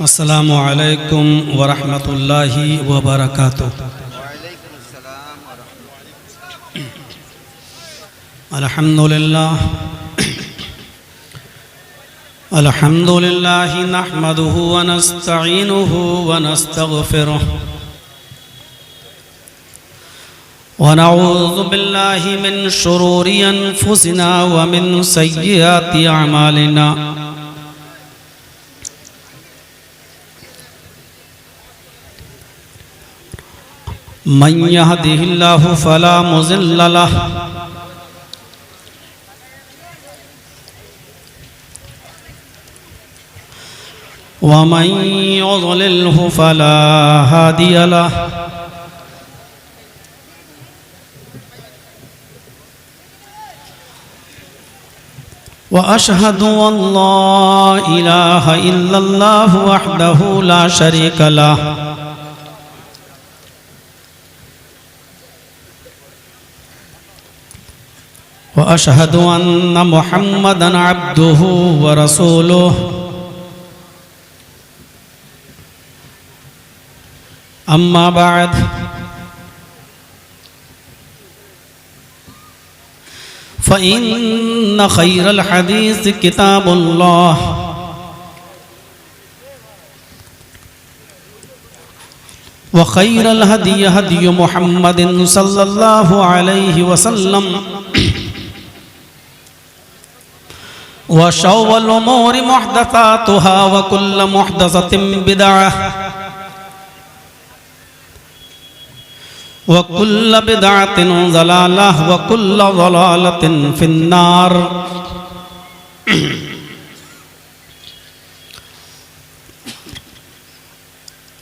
अस्सलामु अलैकुम वरहमतुल्लाहि वबरकातुह। अल्हम्दुलिल्लाह नहमदुहु व नस्तईनुहु व नस्तगफिरुह व नऊज़ु बिल्लाहि मिन शुरूरि अनफुसिना व मिन सय्यिआति अमालिना। मन यहदिहिल्लाहु फला मुज़िल्ल लह व मन युज़लिल्हु फला हादिय लह। व अशहदु अल्ला इलाहा इल्लल्लाहु वहदहु ला शरीक लह व अशहदु अन्न मुहम्मदन अब्दुहु व रसूलुहु। अम्मा बाद फ़इन्न खैरल हदीस किताबुल्लाह व खैरल हदी हदी मुहम्मदिन सल्लल्लाहु अलैहि वसल्लम व शर्रुल उमूरि मुहदसातुहा व कुल्लु मुहदसतिन बिदअह व कुल्लु बिदअतिन ज़लालह व कुल्लु ज़लालतिन फिन्नार।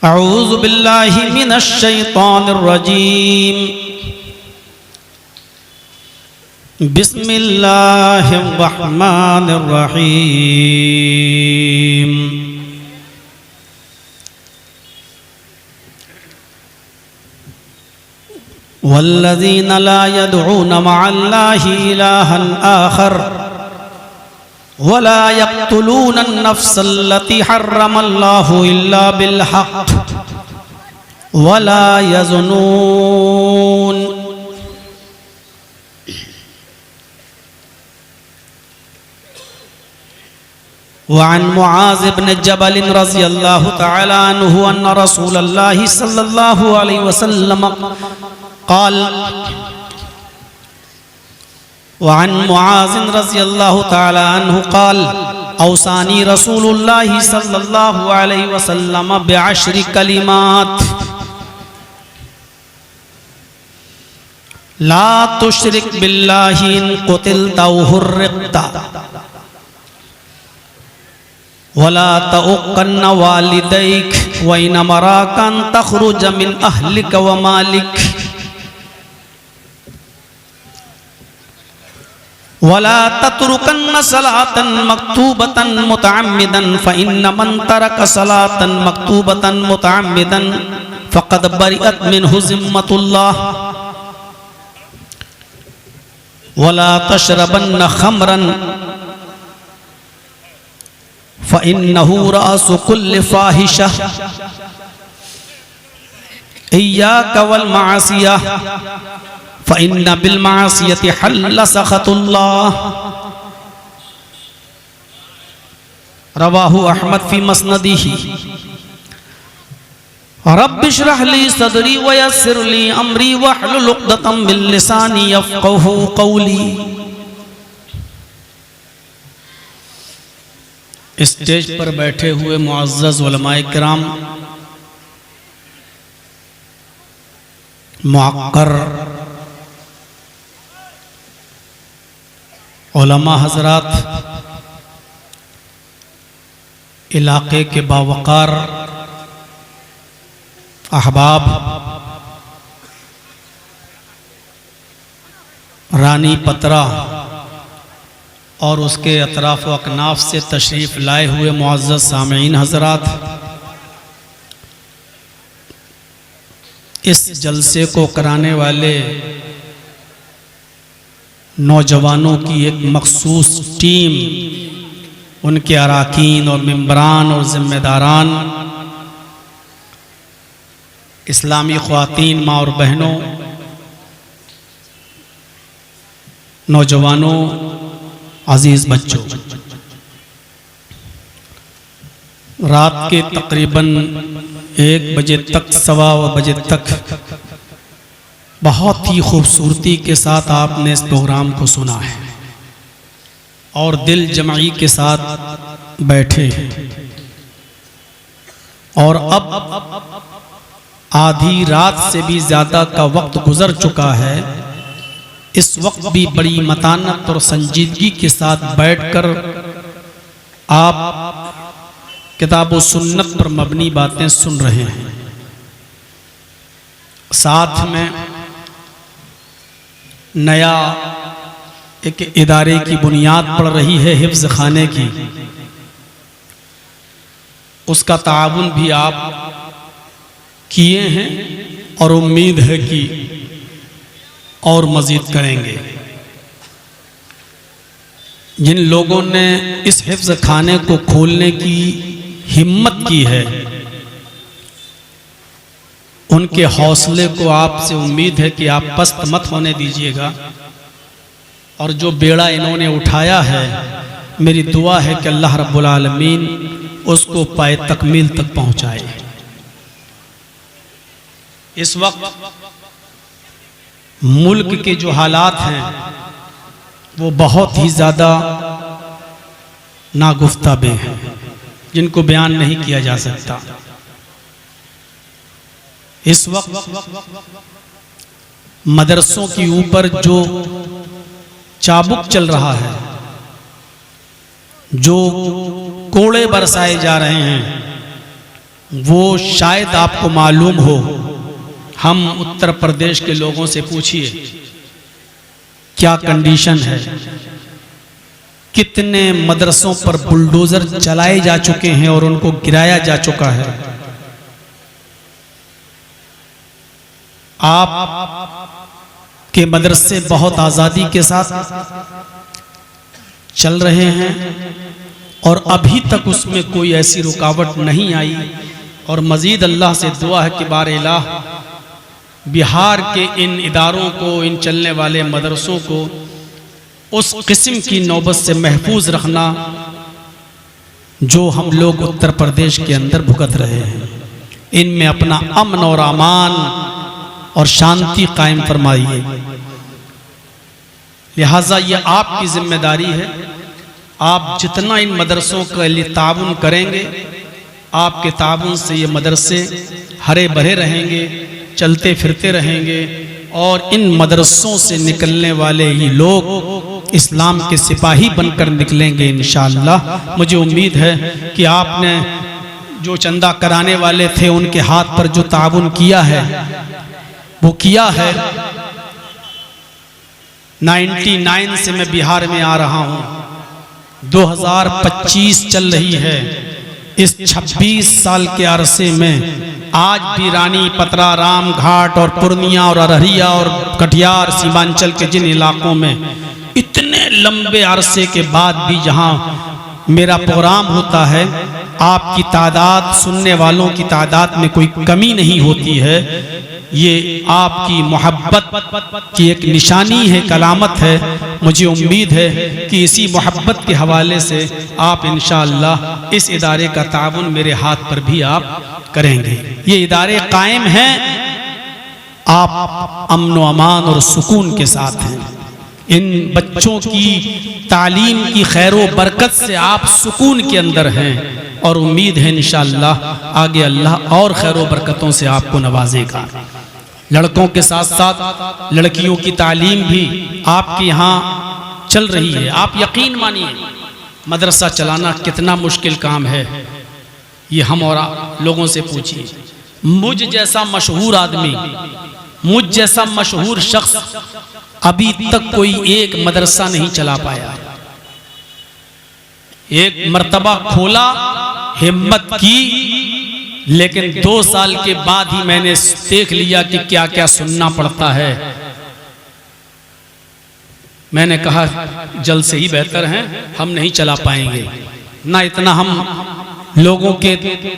अऊज़ु बिल्लाहि मिनश शैतानिर रजीम। बिस्मिल्लाहिर रहमानिर रहीम। वल्लज़ीना ला यदऊना मअल्लाहि इलाहन आखर वला यक़्तुलूना अन-नफ़्सल्लती हर्रमल्लाहु इल्ला बिल-हक़्क़ वला यज़नून। वअन मुआज़ इब्न जबल रज़ियल्लाहु तआला अन्हु अन्न रसूलल्लाहि सल्लल्लाहु अलैहि वसल्लम क़ाल। वअन मुआज़ रज़ियल्लाहु तआला अन्हु क़ाल औसानी रसूलुल्लाहि सल्लल्लाहु अलैहि वसल्लम बिअश्रि कलिमात ला तुश्रिक बिल्लाहि इन क़ुतिल्ता औ हुर्रिक़ता वला तउक़्क़न्न वालिदैक व इन अमराका अन तख़रुज मिन अहलिक व मालिक वला तत्रुकन्न सलातन मक्तूबतन मुतअम्मिदन फ़इन्न मन तरक सलातन मक्तूबतन मुतअम्मिदन फ़क़द बरिअत मिन्हु ज़िम्मतुल्लाह वला तशरबन्न ख़म्रन फ़इन्नहु रअसु कुल्लि फ़ाहिशह इय्याका वल मासियह फ़इन्न बिल मासियति हल्ल सख़तुल्लाह। रवाहु अहमद फ़ी मस्नदिही। रब्बि इश्रह ली सदरी व यस्सिर ली अमरी वहलुल उक़दतम मिन लिसानी यफ़क़हू क़ौली। स्टेज पर बैठे हुए मुअज़्ज़ज़ उलमाए किराम, मुअक्कर उलमा हज़रात, इलाक़े के बावक़ार अहबाब, रानी पतरा और उसके अतराफ़ व अकनाफ़ से तशरीफ़ लाए हुए मुअज़्ज़ज़ सामीईन हज़रात, इस जलसे को कराने वाले नौजवानों की एक मखसूस टीम उनके अराकीन और मेंबरान और ज़िम्मेदारान, इस्लामी ख़वातीन, माँ और बहनों, नौजवानों, अज़ीज़ बच्चों, रात के तकरीबन 1 बजे तक, 1:15 बजे तक बहुत ही खूबसूरती के साथ आपने इस प्रोग्राम को सुना है और दिल जमाई के साथ बैठे हैं। और अब आधी रात से भी ज़्यादा का वक्त गुजर चुका है। इस वक्त भी बड़ी मतानत और संजीदगी के साथ बैठकर आप किताब व सुन्नत पर मबनी बातें सुन रहे हैं। साथ में नया एक इदारे की बुनियाद पड़ रही है हिफ्ज़ खाने की, उसका ताउन भी आप किए हैं और उम्मीद है कि और मज़ीद करेंगे। जिन लोगों ने इस हिफ्ज़ खाने को खोलने की हिम्मत की है, उनके हौसले को आपसे उम्मीद है कि आप पस्त मत होने दीजिएगा। और जो बेड़ा इन्होंने उठाया है, मेरी दुआ है कि अल्लाह रब्बुल आलमीन उसको पाए तकमील तक पहुँचाए। इस वक्त मुल्क के जो हालात हैं वो बहुत ही ज़्यादा नागुफ्ताबे हैं, जिनको बयान नहीं किया जा सकता। इस वक्त मदरसों के ऊपर जो चाबुक चल रहा है, जो कोड़े बरसाए जा रहे हैं, वो शायद आपको मालूम हो। हम उत्तर प्रदेश के लोगों से पूछिए क्या कंडीशन है, कितने मदरसों पर बुलडोजर चलाए जा चुके हैं और उनको गिराया जा चुका है। आप के मदरसे बहुत आज़ादी के साथ चल रहे हैं और अभी तक उसमें कोई ऐसी रुकावट नहीं आई। और मज़ीद अल्लाह से दुआ है कि बारे इलाह बिहार के इन इदारों को, इन चलने वाले मदरसों को उस किस्म की नौबत से महफूज रखना जो हम लोग उत्तर प्रदेश के अंदर भुगत रहे हैं। इनमें अपना अमन और अमान और शांति कायम फरमाइए। लिहाजा ये आपकी जिम्मेदारी है। आप जितना इन मदरसों के लिए ताउन करेंगे, आपके ताउन से ये मदरसे हरे भरे रहेंगे, चलते फिरते रहेंगे और इन मदरसों से निकलने वाले ही लोग इस्लाम के सिपाही बनकर निकलेंगे इंशाअल्लाह। मुझे उम्मीद है कि आपने जो चंदा कराने वाले थे उनके हाथ पर जो ताउन किया है वो किया है। 99 से मैं बिहार में आ रहा हूँ, 2025 चल रही है। इस 26 साल के अरसे में आज भी रानी, पतरा, राम घाट और पूर्णिया और अररिया और कटिहार सीमांचल के जिन इलाकों में इतने लंबे अरसे के बाद भी जहाँ मेरा प्रोग्राम होता है, आपकी तादाद, सुनने वालों की तादाद में कोई कमी नहीं होती है। ये आपकी मोहब्बत की एक निशानी है, कलामत है। मुझे उम्मीद है कि इसी मोहब्बत के हवाले से आप इंशाअल्लाह इस इदारे का ताउन मेरे हाथ पर भी आप करेंगे। ये इदारे कायम हैं, आप अमन व अमान और सुकून के साथ हैं। इन बच्चों की तालीम की खैरो बरकत से आप सुकून के अंदर हैं और उम्मीद है इंशाअल्लाह आगे अल्लाह और खैरो बरकतों से आपको नवाजेगा। लड़कों के साथ साथ लड़कियों की तालीम भी आपके यहाँ चल रही है। आप यकीन मानिए, मदरसा चलाना कितना मुश्किल काम है, ये हम और लोगों से पूछिए। मुझ जैसा मशहूर आदमी, मुझ जैसा मशहूर शख्स अभी तक कोई एक मदरसा नहीं चला पाया। एक मर्तबा खोला, हिम्मत की, लेकिन 2 साल के बाद ही मैंने देख लिया कि क्या क्या सुनना पड़ता है। मैंने कहा जल्द से ही बेहतर है, हम नहीं चला पाएंगे। ना इतना हम लोगों के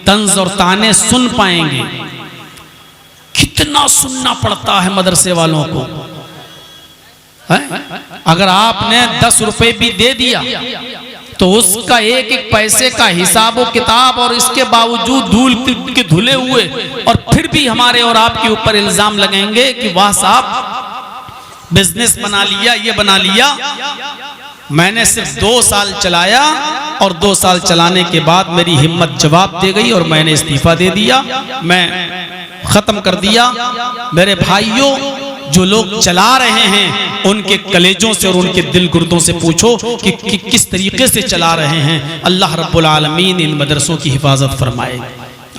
तंज और ताने सुन पाएंगे। कितना सुनना पड़ता है मदरसे वालों को, है? अगर आपने 10 रुपए भी दे दिया तो उसका एक एक पैसे का हिसाब व किताब, और इसके बावजूद धूल के धुले हुए, और फिर भी हमारे और आपके ऊपर इल्जाम लगेंगे कि वाह साहब बिजनेस बना लिया, ये बना लिया। मैंने सिर्फ 2 साल चलाया और 2 साल चलाने के बाद मेरी हिम्मत जवाब दे गई और मैंने इस्तीफा दे दिया, मैं खत्म कर दिया। मेरे भाइयों, जो लोग चला रहे हैं उनके कलेजों से और उनके दिल गुर्दों से पूछो कि किस तरीके से चला रहे हैं। अल्लाह रब्बुल आलमीन इन मदरसों की हिफाजत फरमाए।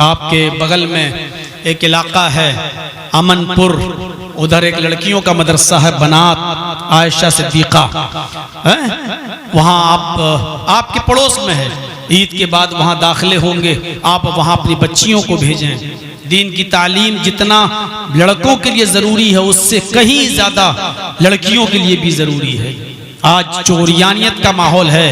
आपके बगल में एक इलाका है अमनपुर, उधर एक लड़कियों का मदरसा है बनात आयशा सिद्दीका, वहाँ आपके पड़ोस में है। ईद के बाद वहाँ दाखिले होंगे, आप वहाँ अपनी बच्चियों को भेजें। दीन की तालीम जितना लड़कों के लिए ज़रूरी है उससे कहीं ज़्यादा लड़कियों के लिए भी ज़रूरी है। आज चोरियानियत का माहौल है,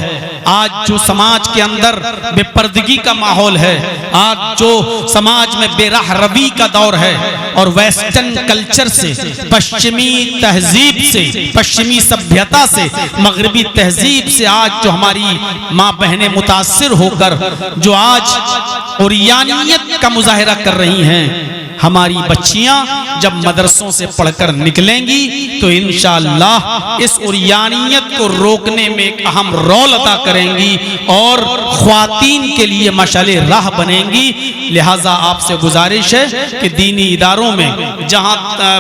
आज जो समाज के अंदर बेपर्दगी का माहौल है, आज जो समाज में बेराह रवी का दौर है, और वेस्टर्न कल्चर से, पश्चिमी तहजीब से, पश्चिमी सभ्यता से, मगरबी तहजीब से आज जो हमारी माँ बहनें मुतासिर होकर जो आज उरियानियत का मुजाहिरा कर रही हैं, हमारी बच्चियां जब मदरसों से पढ़कर निकलेंगी तो इंशाअल्लाह इस उरियानियत को रोकने में एक अहम रोल अदा करेंगी और ख्वातीन के लिए मशाले राह बनेंगी। लिहाजा आपसे गुजारिश है कि दीनी इदारों में जहां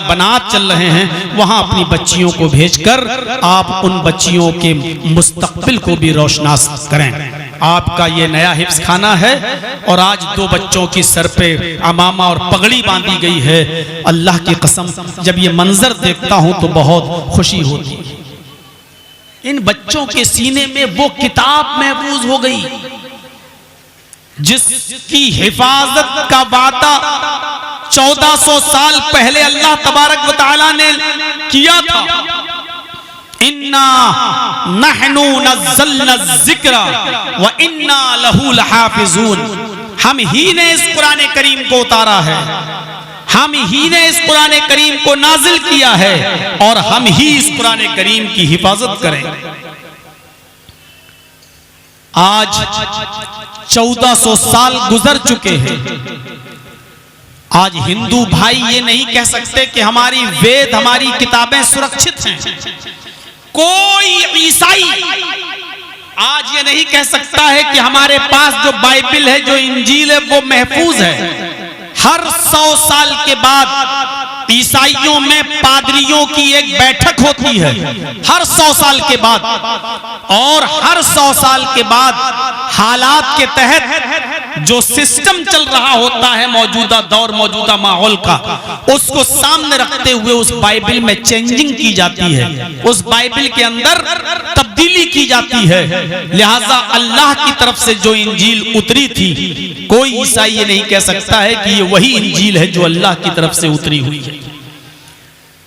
बनात चल रहे हैं वहां अपनी बच्चियों को भेजकर आप उन बच्चियों के मुस्तकबिल को भी रोशनास करें। आपका ये नया हिफ्स खाना है और आज 2 बच्चों की सर पे अमामा और पगड़ी बांधी गई है। अल्लाह की कसम जब ये मंजर देखता हूं तो बहुत खुशी होती है। इन बच्चों के सीने में वो किताब महफूज हो गई जिसकी हिफाजत का वादा 1400 साल पहले अल्लाह तबारक व तआला ने किया था। इन्ना नहनु नज़्ज़लना ज़िक्रा व इन्ना लहू लहाफ़िज़ून। हम ही ने इस कुरान करीम को उतारा है, हम ही ने इस कुरान करीम को नाजिल किया है और हम ही इस कुरान करीम की हिफाजत करेंगे। आज 1400 साल गुजर चुके हैं। आज हिंदू भाई ये नहीं कह सकते कि हमारी वेद, हमारी किताबें सुरक्षित हैं। कोई ईसाई आज ये नहीं कह सकता है कि हमारे पास जो बाइबिल है, जो इंजील है, वो महफूज है। हर 100 साल के बाद ईसाइयों में पादरियों की एक बैठक होती है, हर 100 साल के बाद, और हर 100 साल के बाद हालात के तहत जो सिस्टम चल रहा होता है मौजूदा दौर, मौजूदा माहौल का, उसको सामने रखते हुए उस बाइबिल में चेंजिंग की जाती है, उस बाइबिल के अंदर तब्दीली की जाती है। लिहाजा अल्लाह की तरफ से जो इंजील उतरी थी, कोई ईसाई ये नहीं कह सकता है कि ये वही इंजील है जो अल्लाह की तरफ से उतरी हुई है।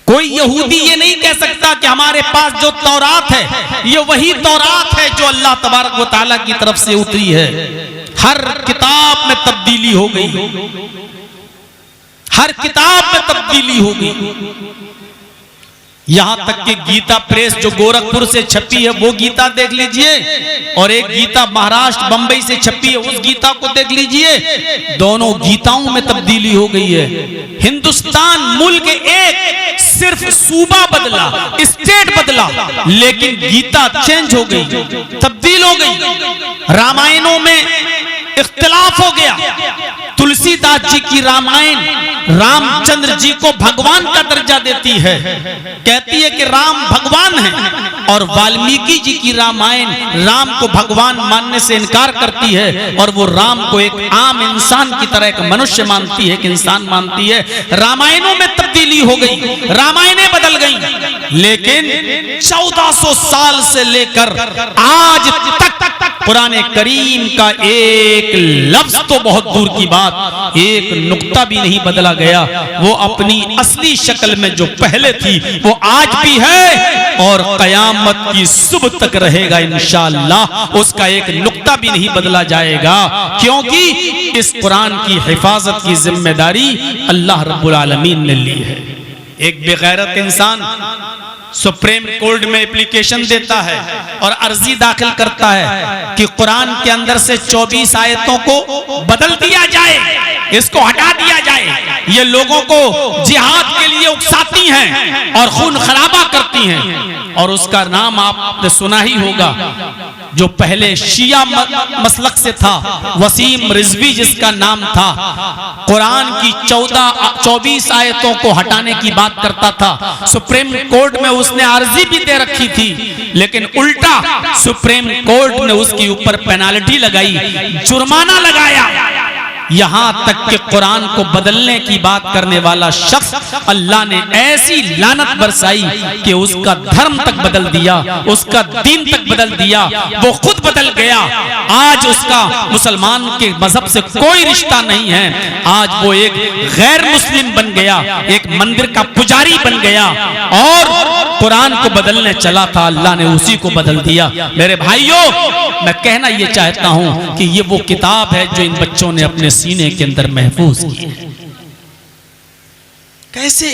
कोई यहूदी ये नहीं कह सकता कि हमारे पास जो तौरात है ये वही तौरात है जो अल्लाह तबारक व तआला की तरफ से उतरी है। हर किताब में तब्दीली हो गई, हर किताब में तब्दीली हो गई। यहां तक कि गीता प्रेस जो गोरखपुर से छपी है वो गीता देख लीजिए, और एक गीता महाराष्ट्र बंबई से छपी है उस गीता को देख लीजिए। दोनों गीताओं में तब्दीली हो गई है। हिंदुस्तान मुल्क एक सिर्फ सूबा बदला, स्टेट बदला, लेकिन गीता चेंज हो गई, तब्दील हो गई। रामायणों में इख्तिलाफ हो गया। तुलसीदास जी की रामायण रामचंद्र जी को भगवान का दर्जा देती है, कहती है कि राम भगवान है, और वाल्मीकि जी की रामायण राम को भगवान मानने से इनकार करती है और वो राम को एक आम इंसान की तरह, एक मनुष्य मानती है, एक इंसान मानती है। रामायणों में तब्दीली हो गई, रामायणें बदल गई, लेकिन 1400 साल से लेकर आज तक कुरान करीम का एक लफ्ज तो बहुत दूर की बात, एक नुक्ता भी नहीं बदला गया। वो अपनी असली शक्ल में जो पहले थी वो आज भी है और कयामत की सुबह तक रहेगा इंशाअल्लाह। उसका एक नुक्ता भी नहीं बदला जाएगा, क्योंकि इस कुरान की हिफाजत की जिम्मेदारी अल्लाह रब्बुल आलमीन ने ली है। एक बेगैरत इंसान सुप्रीम कोर्ट में एप्लीकेशन देता है और अर्जी दाखिल करता है कि कुरान के अंदर से 24 आयतों को बदल दिया जाए, इसको हटा दिया जाए, ये लोगों को जिहाद के लिए उकसाती हैं और खून खराबा करती हैं। और उसका नाम आपने सुना ही होगा, जो पहले शिया मसलक से था, वसीम रिजवी जिसका नाम था, कुरान की 24 आयतों को हटाने की बात करता था। सुप्रीम कोर्ट में उसने अर्जी भी दे रखी थी, लेकिन उल्टा सुप्रीम कोर्ट ने उसके ऊपर पेनाल्टी लगाई, जुर्माना लगाया। यहां तक कि कुरान को बदलने की बात करने वाला शख्स अल्लाह ने ऐसी लानत बरसाई कि उसका धर्म तक बदल दिया, उसका दीन तक बदल दिया, वो खुद बदल गया। आज उसका मुसलमान के मजहब से कोई रिश्ता नहीं है, आज वो एक गैर मुस्लिम बन गया, एक मंदिर का पुजारी बन गया और कुरान को बदलने चला था, अल्लाह ने उसी को बदल दिया। मेरे भाइयों, मैं कहना ये चाहता हूं कि ये वो किताब है जो इन बच्चों ने अपने सीने के अंदर महफूज की है। कैसे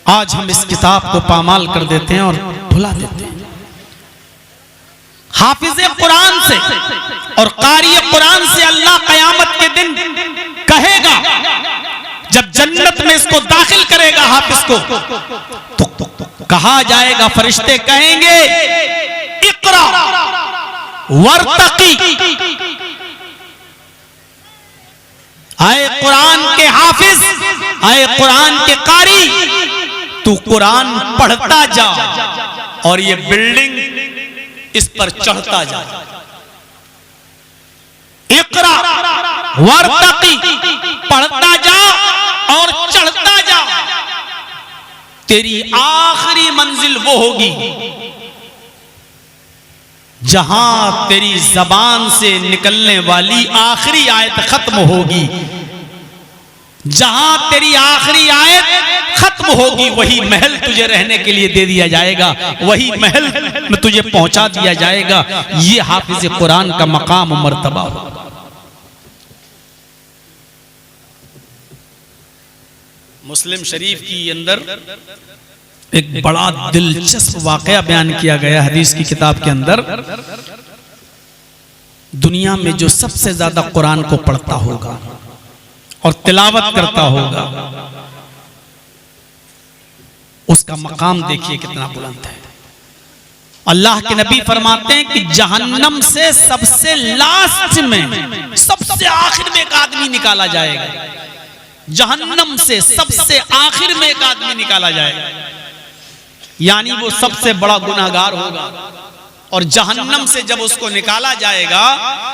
आज हम इस किताब को पामाल कर देते हैं और भुला देते हैं। हाफिज कुरान से और कारी कुरान से अल्लाह कयामत के दिन कहेगा, जब जन्नत में इसको दाखिल करेगा हाफिज को, तो कहा जाएगा, फरिश्ते कहेंगे इक़रा वर्तकी, आए कुरान के हाफिज, आए कुरान के कारी, तू कुरान पढ़ता जा और ये बिल्डिंग इस पर चढ़ता जा। इक़रा वर्तकी, पढ़ता जा और चढ़ता जा। तेरी आखिरी मंजिल वो होगी जहां तेरी जबान से निकलने वाली आखिरी आयत खत्म होगी। जहां तेरी आखिरी आयत खत्म होगी, वही महल तुझे रहने के लिए दे दिया जाएगा, वही महल में तुझे पहुंचा दिया जाएगा। ये हाफिज कुरान का मकाम और मर्तबा होगा। मुस्लिम शरीफ की अंदर एक बड़ा दिलचस्प वाकया बयान किया गया हदीस की किताब के अंदर। दुनिया में जो सबसे ज्यादा कुरान को पढ़ता होगा और तिलावत करता होगा, उसका मकाम देखिए कितना बुलंद है। अल्लाह के नबी फरमाते हैं कि जहन्नम से सबसे लास्ट में, सबसे आखिर में एक आदमी निकाला जाएगा। जहन्नम से सबसे आखिर में एक आदमी निकाला जाएगा, यानी वो सबसे बड़ा गुनाहगार होगा। और जहन्नम से जब उसको निकाला जाएगा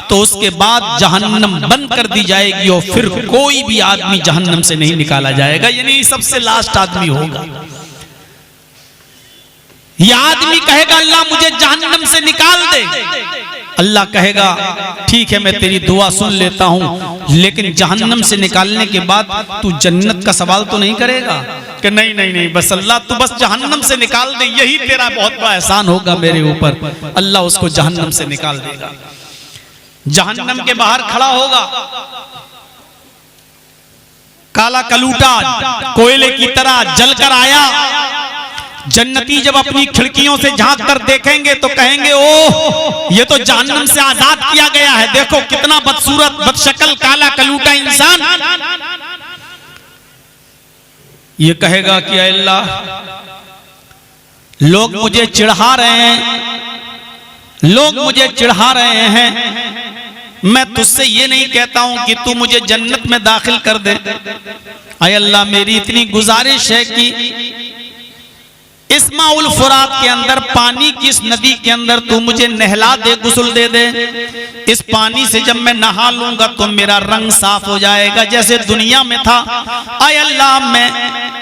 तो उसके बाद जहन्नम बंद कर दी जाएगी और फिर कोई भी आदमी जहन्नम से नहीं निकाला जाएगा, यानी सबसे लास्ट आदमी होगा। यह आदमी कहेगा, अल्लाह मुझे जहन्नम से निकाल दे। अल्लाह कहेगा, ठीक है, मैं तेरी दुआ सुन लेता हूं, लेकिन जहन्नम से निकालने के बाद तू जन्नत का सवाल तो नहीं करेगा कि नहीं नहीं नहीं, बस अल्लाह तू बस जहन्नम से निकाल दे, यही तेरा बहुत बड़ा एहसान होगा मेरे ऊपर। अल्लाह उसको जहन्नम से निकाल देगा। जहन्नम के बाहर खड़ा होगा काला कलूटा, कोयले की तरह जलकर आया। जन्नती जब अपनी खिड़कियों से झांक कर देखेंगे तो कहेंगे, ओह, ये तो जहन्नम से आजाद किया गया है, देखो कितना बदसूरत बदशक्ल काला कलूटा इंसान। ये कहेगा कि अल्लाह, लोग मुझे चिढ़ा रहे हैं, लोग मुझे चिढ़ा रहे हैं, मैं तुझसे ये नहीं कहता हूं कि तू मुझे जन्नत में दाखिल कर दे। अय अल्लाह, मेरी इतनी गुजारिश है कि इस्माउल फुरात के अंदर पानी की इस नदी के अंदर तू मुझे नहला दे, गुस्ल दे दे। इस पानी से जब मैं नहा लूंगा तो मेरा रंग साफ हो जाएगा जैसे दुनिया में था। आय अल्लाह, मैं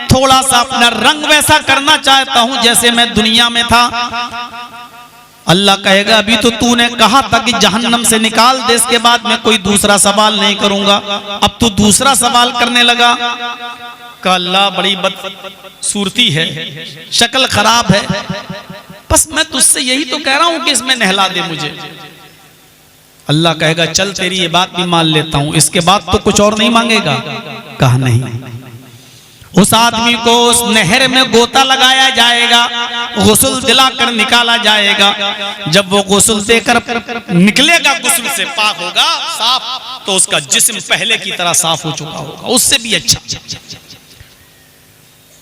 थोड़ा सा अपना रंग वैसा करना चाहता हूं जैसे मैं दुनिया में था। अल्लाह कहेगा अभी तो तूने कहा था कि जहन्नम से निकाल दे, इसके बाद मैं कोई दूसरा सवाल नहीं करूंगा, अब तू दूसरा सवाल करने लगा। का अल्लाह बड़ी बदसूरती है, शक्ल खराब है, बस मैं तुझसे यही तो कह रहा हूं कि इसमें नहला दे मुझे। अल्लाह कहेगा चल तेरी ये बात भी मान लेता हूं, इसके बाद तो कुछ और नहीं मांगेगा। कहा नहीं। उस आदमी को उस नहर में गोता लगाया जाएगा, गुस्ल दिलाकर निकाला जाएगा। जब वो गुस्ल देकर निकलेगा, गुस्ल से पाक होगा साफ, तो उसका जिस्म पहले की तरह साफ हो चुका होगा, उससे भी अच्छा।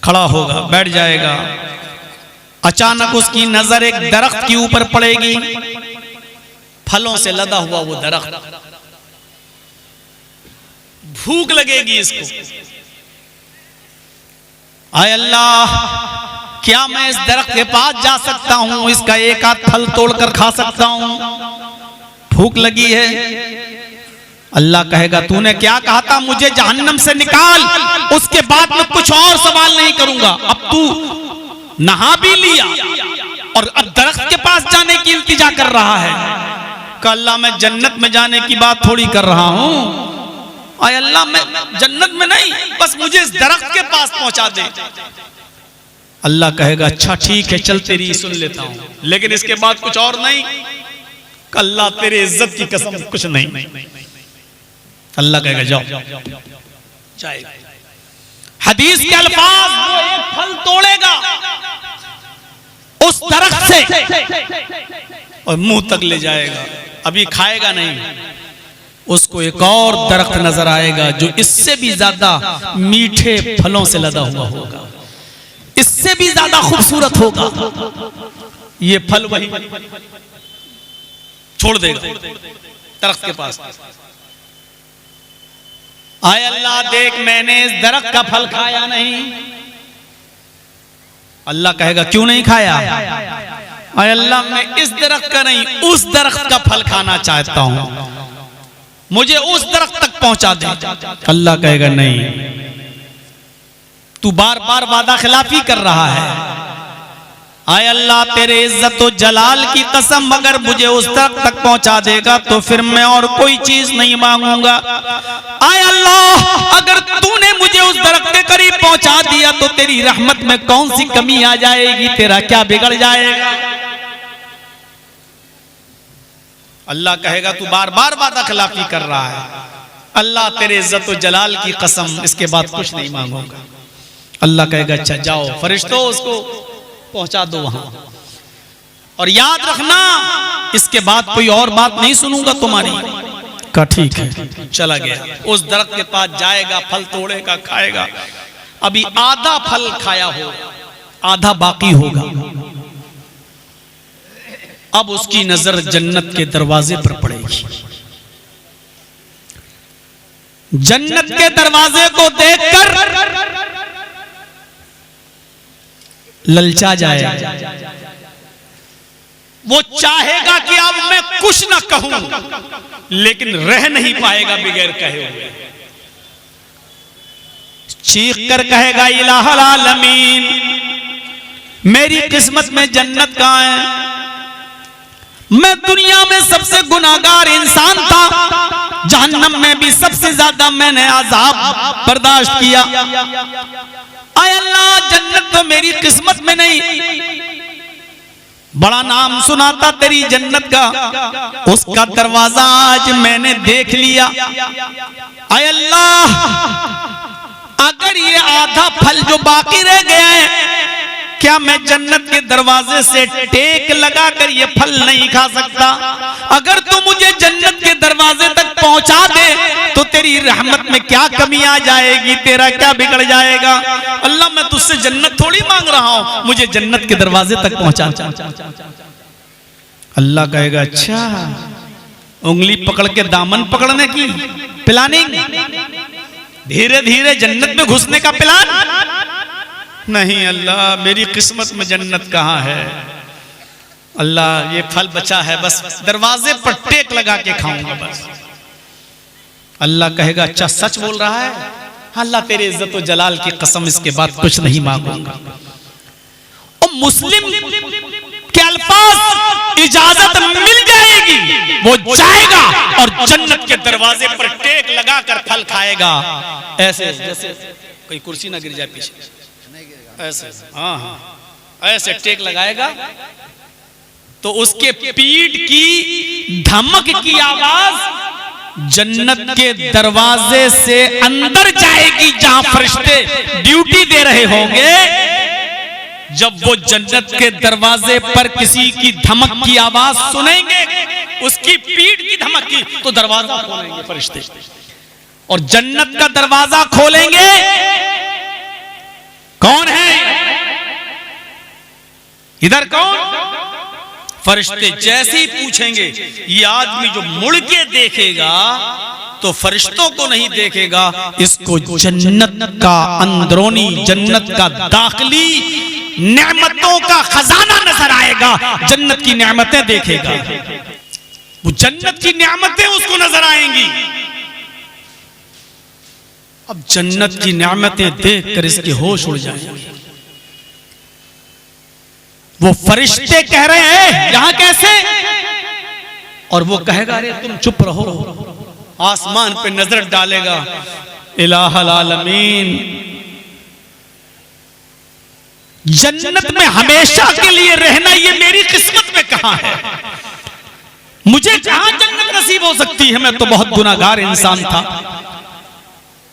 खड़ा होगा, बैठ जाएगा। अचानक उसकी नजर एक दरख्त के ऊपर पड़ेगी, फलों से लदा हुआ वो दरख्त। भूख लगेगी इसको। आय अल्लाह, क्या मैं इस दरख्त के पास जा सकता हूं, इसका एक आध फल तोड़कर खा सकता हूं? भूख लगी है। अल्लाह कहेगा तूने क्या कहा था, मुझे जहन्नम से निकाल, उसके बाद मैं कुछ और सवाल नहीं करूंगा। अब तू नहा भी लिया और अब दरख्त के पास जाने की इल्तिजा कर रहा है। कहा अल्लाह मैं जन्नत में जाने की बात थोड़ी कर रहा हूं। आय अल्लाह मैं जन्नत में नहीं, बस मुझे इस दरख्त के पास पहुंचा दे। अल्लाह कहेगा अच्छा ठीक है, चल तेरी सुन लेता हूं, लेकिन इसके बाद कुछ और नहीं। अल्लाह तेरे इज्जत की कसम कुछ नहीं। अल्लाह कहेगा जाओ। जाएगा। हदीस के अल्फाज, वो एक फल तोड़ेगा उस दरख्त से और मुंह तक ले जाएगा, अभी खाएगा नहीं। उसको एक और दरख्त नजर आएगा जो इससे भी ज्यादा मीठे फलों से लदा हुआ होगा, इससे भी ज्यादा खूबसूरत होगा। ये फल वही छोड़ देगा दरख्त के पास। आय अल्लाह देख मैंने इस दरख्त का फल खाया नहीं। अल्लाह कहेगा क्यों नहीं खाया? आय अल्लाह मैं इस दरख्त का नहीं, उस दरख्त का फल खाना चाहता हूं, मुझे उस दरख्त तक पहुंचा दे। अल्लाह कहेगा नहीं, तू बार बार वादा खिलाफी कर रहा है। आय अल्लाह तेरे इज्जत और जलाल की कसम, अगर मुझे उस दरख्त तक पहुंचा देगा तो फिर मैं और कोई चीज नहीं मांगूंगा। आय अल्लाह अगर तूने मुझे उस दरख्त के करीब पहुंचा दिया तो तेरी रहमत में कौन सी कमी आ जाएगी, तेरा क्या बिगड़ जाएगा? अल्लाह कहेगा तू बार बार वादा खिलाफी कर रहा है। अल्लाह तेरे इज्जत और जलाल की कसम, इसके बाद कुछ नहीं मांगूंगा। अल्लाह कहेगा अच्छा जाओ, फरिश्तों उसको पहुंचा दो वहां, और याद रखना इसके बाद कोई और बात नहीं सुनूंगा तुम्हारी। का ठीक है। चला गया, उस दरख्त के पास जाएगा, फल तोड़ेगा, खाएगा। अभी आधा फल खाया हो, आधा बाकी होगा। अब उसकी नजर जन्नत के दरवाजे पर पड़ेगी। जन्नत के दरवाजे को देखकर ललचा जाएगा। वो चाहेगा कि अब मैं कुछ ना कहूं, लेकिन रह नहीं पाएगा बगैर कहे हुए। चीख कर कहेगा इलाहुल आलमीन, मेरी किस्मत में जन्नत कहां है? मैं दुनिया में सबसे गुनाहगार इंसान था, जहन्नम में भी सबसे ज्यादा मैंने अजाब बर्दाश्त किया। आय अल्लाह जन्नत तो मेरी किस्मत में नहीं, बड़ा नाम सुना था तेरी जन्नत का, उसका दरवाजा आज मैंने देख लिया। आय अल्लाह अगर ये आधा फल जो बाकी रह गया है, क्या मैं जन्नत के दरवाजे से टेक लगाकर ये फल नहीं खा सकता? अगर तू मुझे जन्नत के दरवाजे तक पहुंचा दे तो तेरी रहमत में क्या कमी आ जाएगी, तेरा क्या बिगड़ जाएगा? अल्लाह मैं तुझसे जन्नत थोड़ी मांग रहा हूं, मुझे जन्नत के दरवाजे तक पहुंचा। अल्लाह कहेगा अच्छा, उंगली पकड़ के दामन पकड़ने की प्लानिंग, धीरे धीरे जन्नत में घुसने का प्लान नहीं। अल्लाह मेरी किस्मत में जन्नत कहां है? अल्लाह ये फल बचा है, बस दरवाजे पर टेक लगा के खाऊंगा बस। अल्लाह कहेगा अच्छा सच बोल रहा है? अल्लाह तेरे इज्जत और जलाल की कसम, इसके बाद कुछ नहीं मांगूंगा। और मुस्लिम के अल्फाज इजाजत मिल जाएगी, वो जाएगा और जन्नत के दरवाजे पर टेक लगाकर फल खाएगा। ऐसे जैसे कोई कुर्सी ना गिर जाए पीछे, ऐसे हाँ हाँ ऐसे टेक लगाएगा तो उसके पीठ की धमक की आवाज जन्नत के दरवाजे से अंदर जाएगी, जहां फरिश्ते ड्यूटी दे रहे होंगे। जब वो जन्नत के दरवाजे पर किसी की धमक की आवाज सुनेंगे, उसकी पीठ की धमक की, तो दरवाजा खोलेंगे फरिश्ते और जन्नत का दरवाजा खोलेंगे। कौन है इधर? कौन? फरिश्ते जैसे ही पूछेंगे, ये आदमी जो मुड़ के देखेगा तो फरिश्तों को नहीं देखेगा, इसको जन्नत का अंदरूनी, जन्नत का दाखिली नेमतों का खजाना नजर आएगा। जन्नत की नेमतें देखेगा, वो जन्नत की नेमतें उसको नजर आएंगी। अब जन्नत की नेमतें देखकर इसके होश उड़ जाएंगे। वो फरिश्ते कह रहे हैं यहां कैसे, और वो कहेगा अरे तुम चुप रहो। आसमान पे नजर डालेगा, इलाहुल आलमीन, जन्नत में हमेशा के लिए रहना ये मेरी किस्मत में कहां है? मुझे कहां जन्नत नसीब हो सकती है? मैं तो बहुत गुनाहगार इंसान था,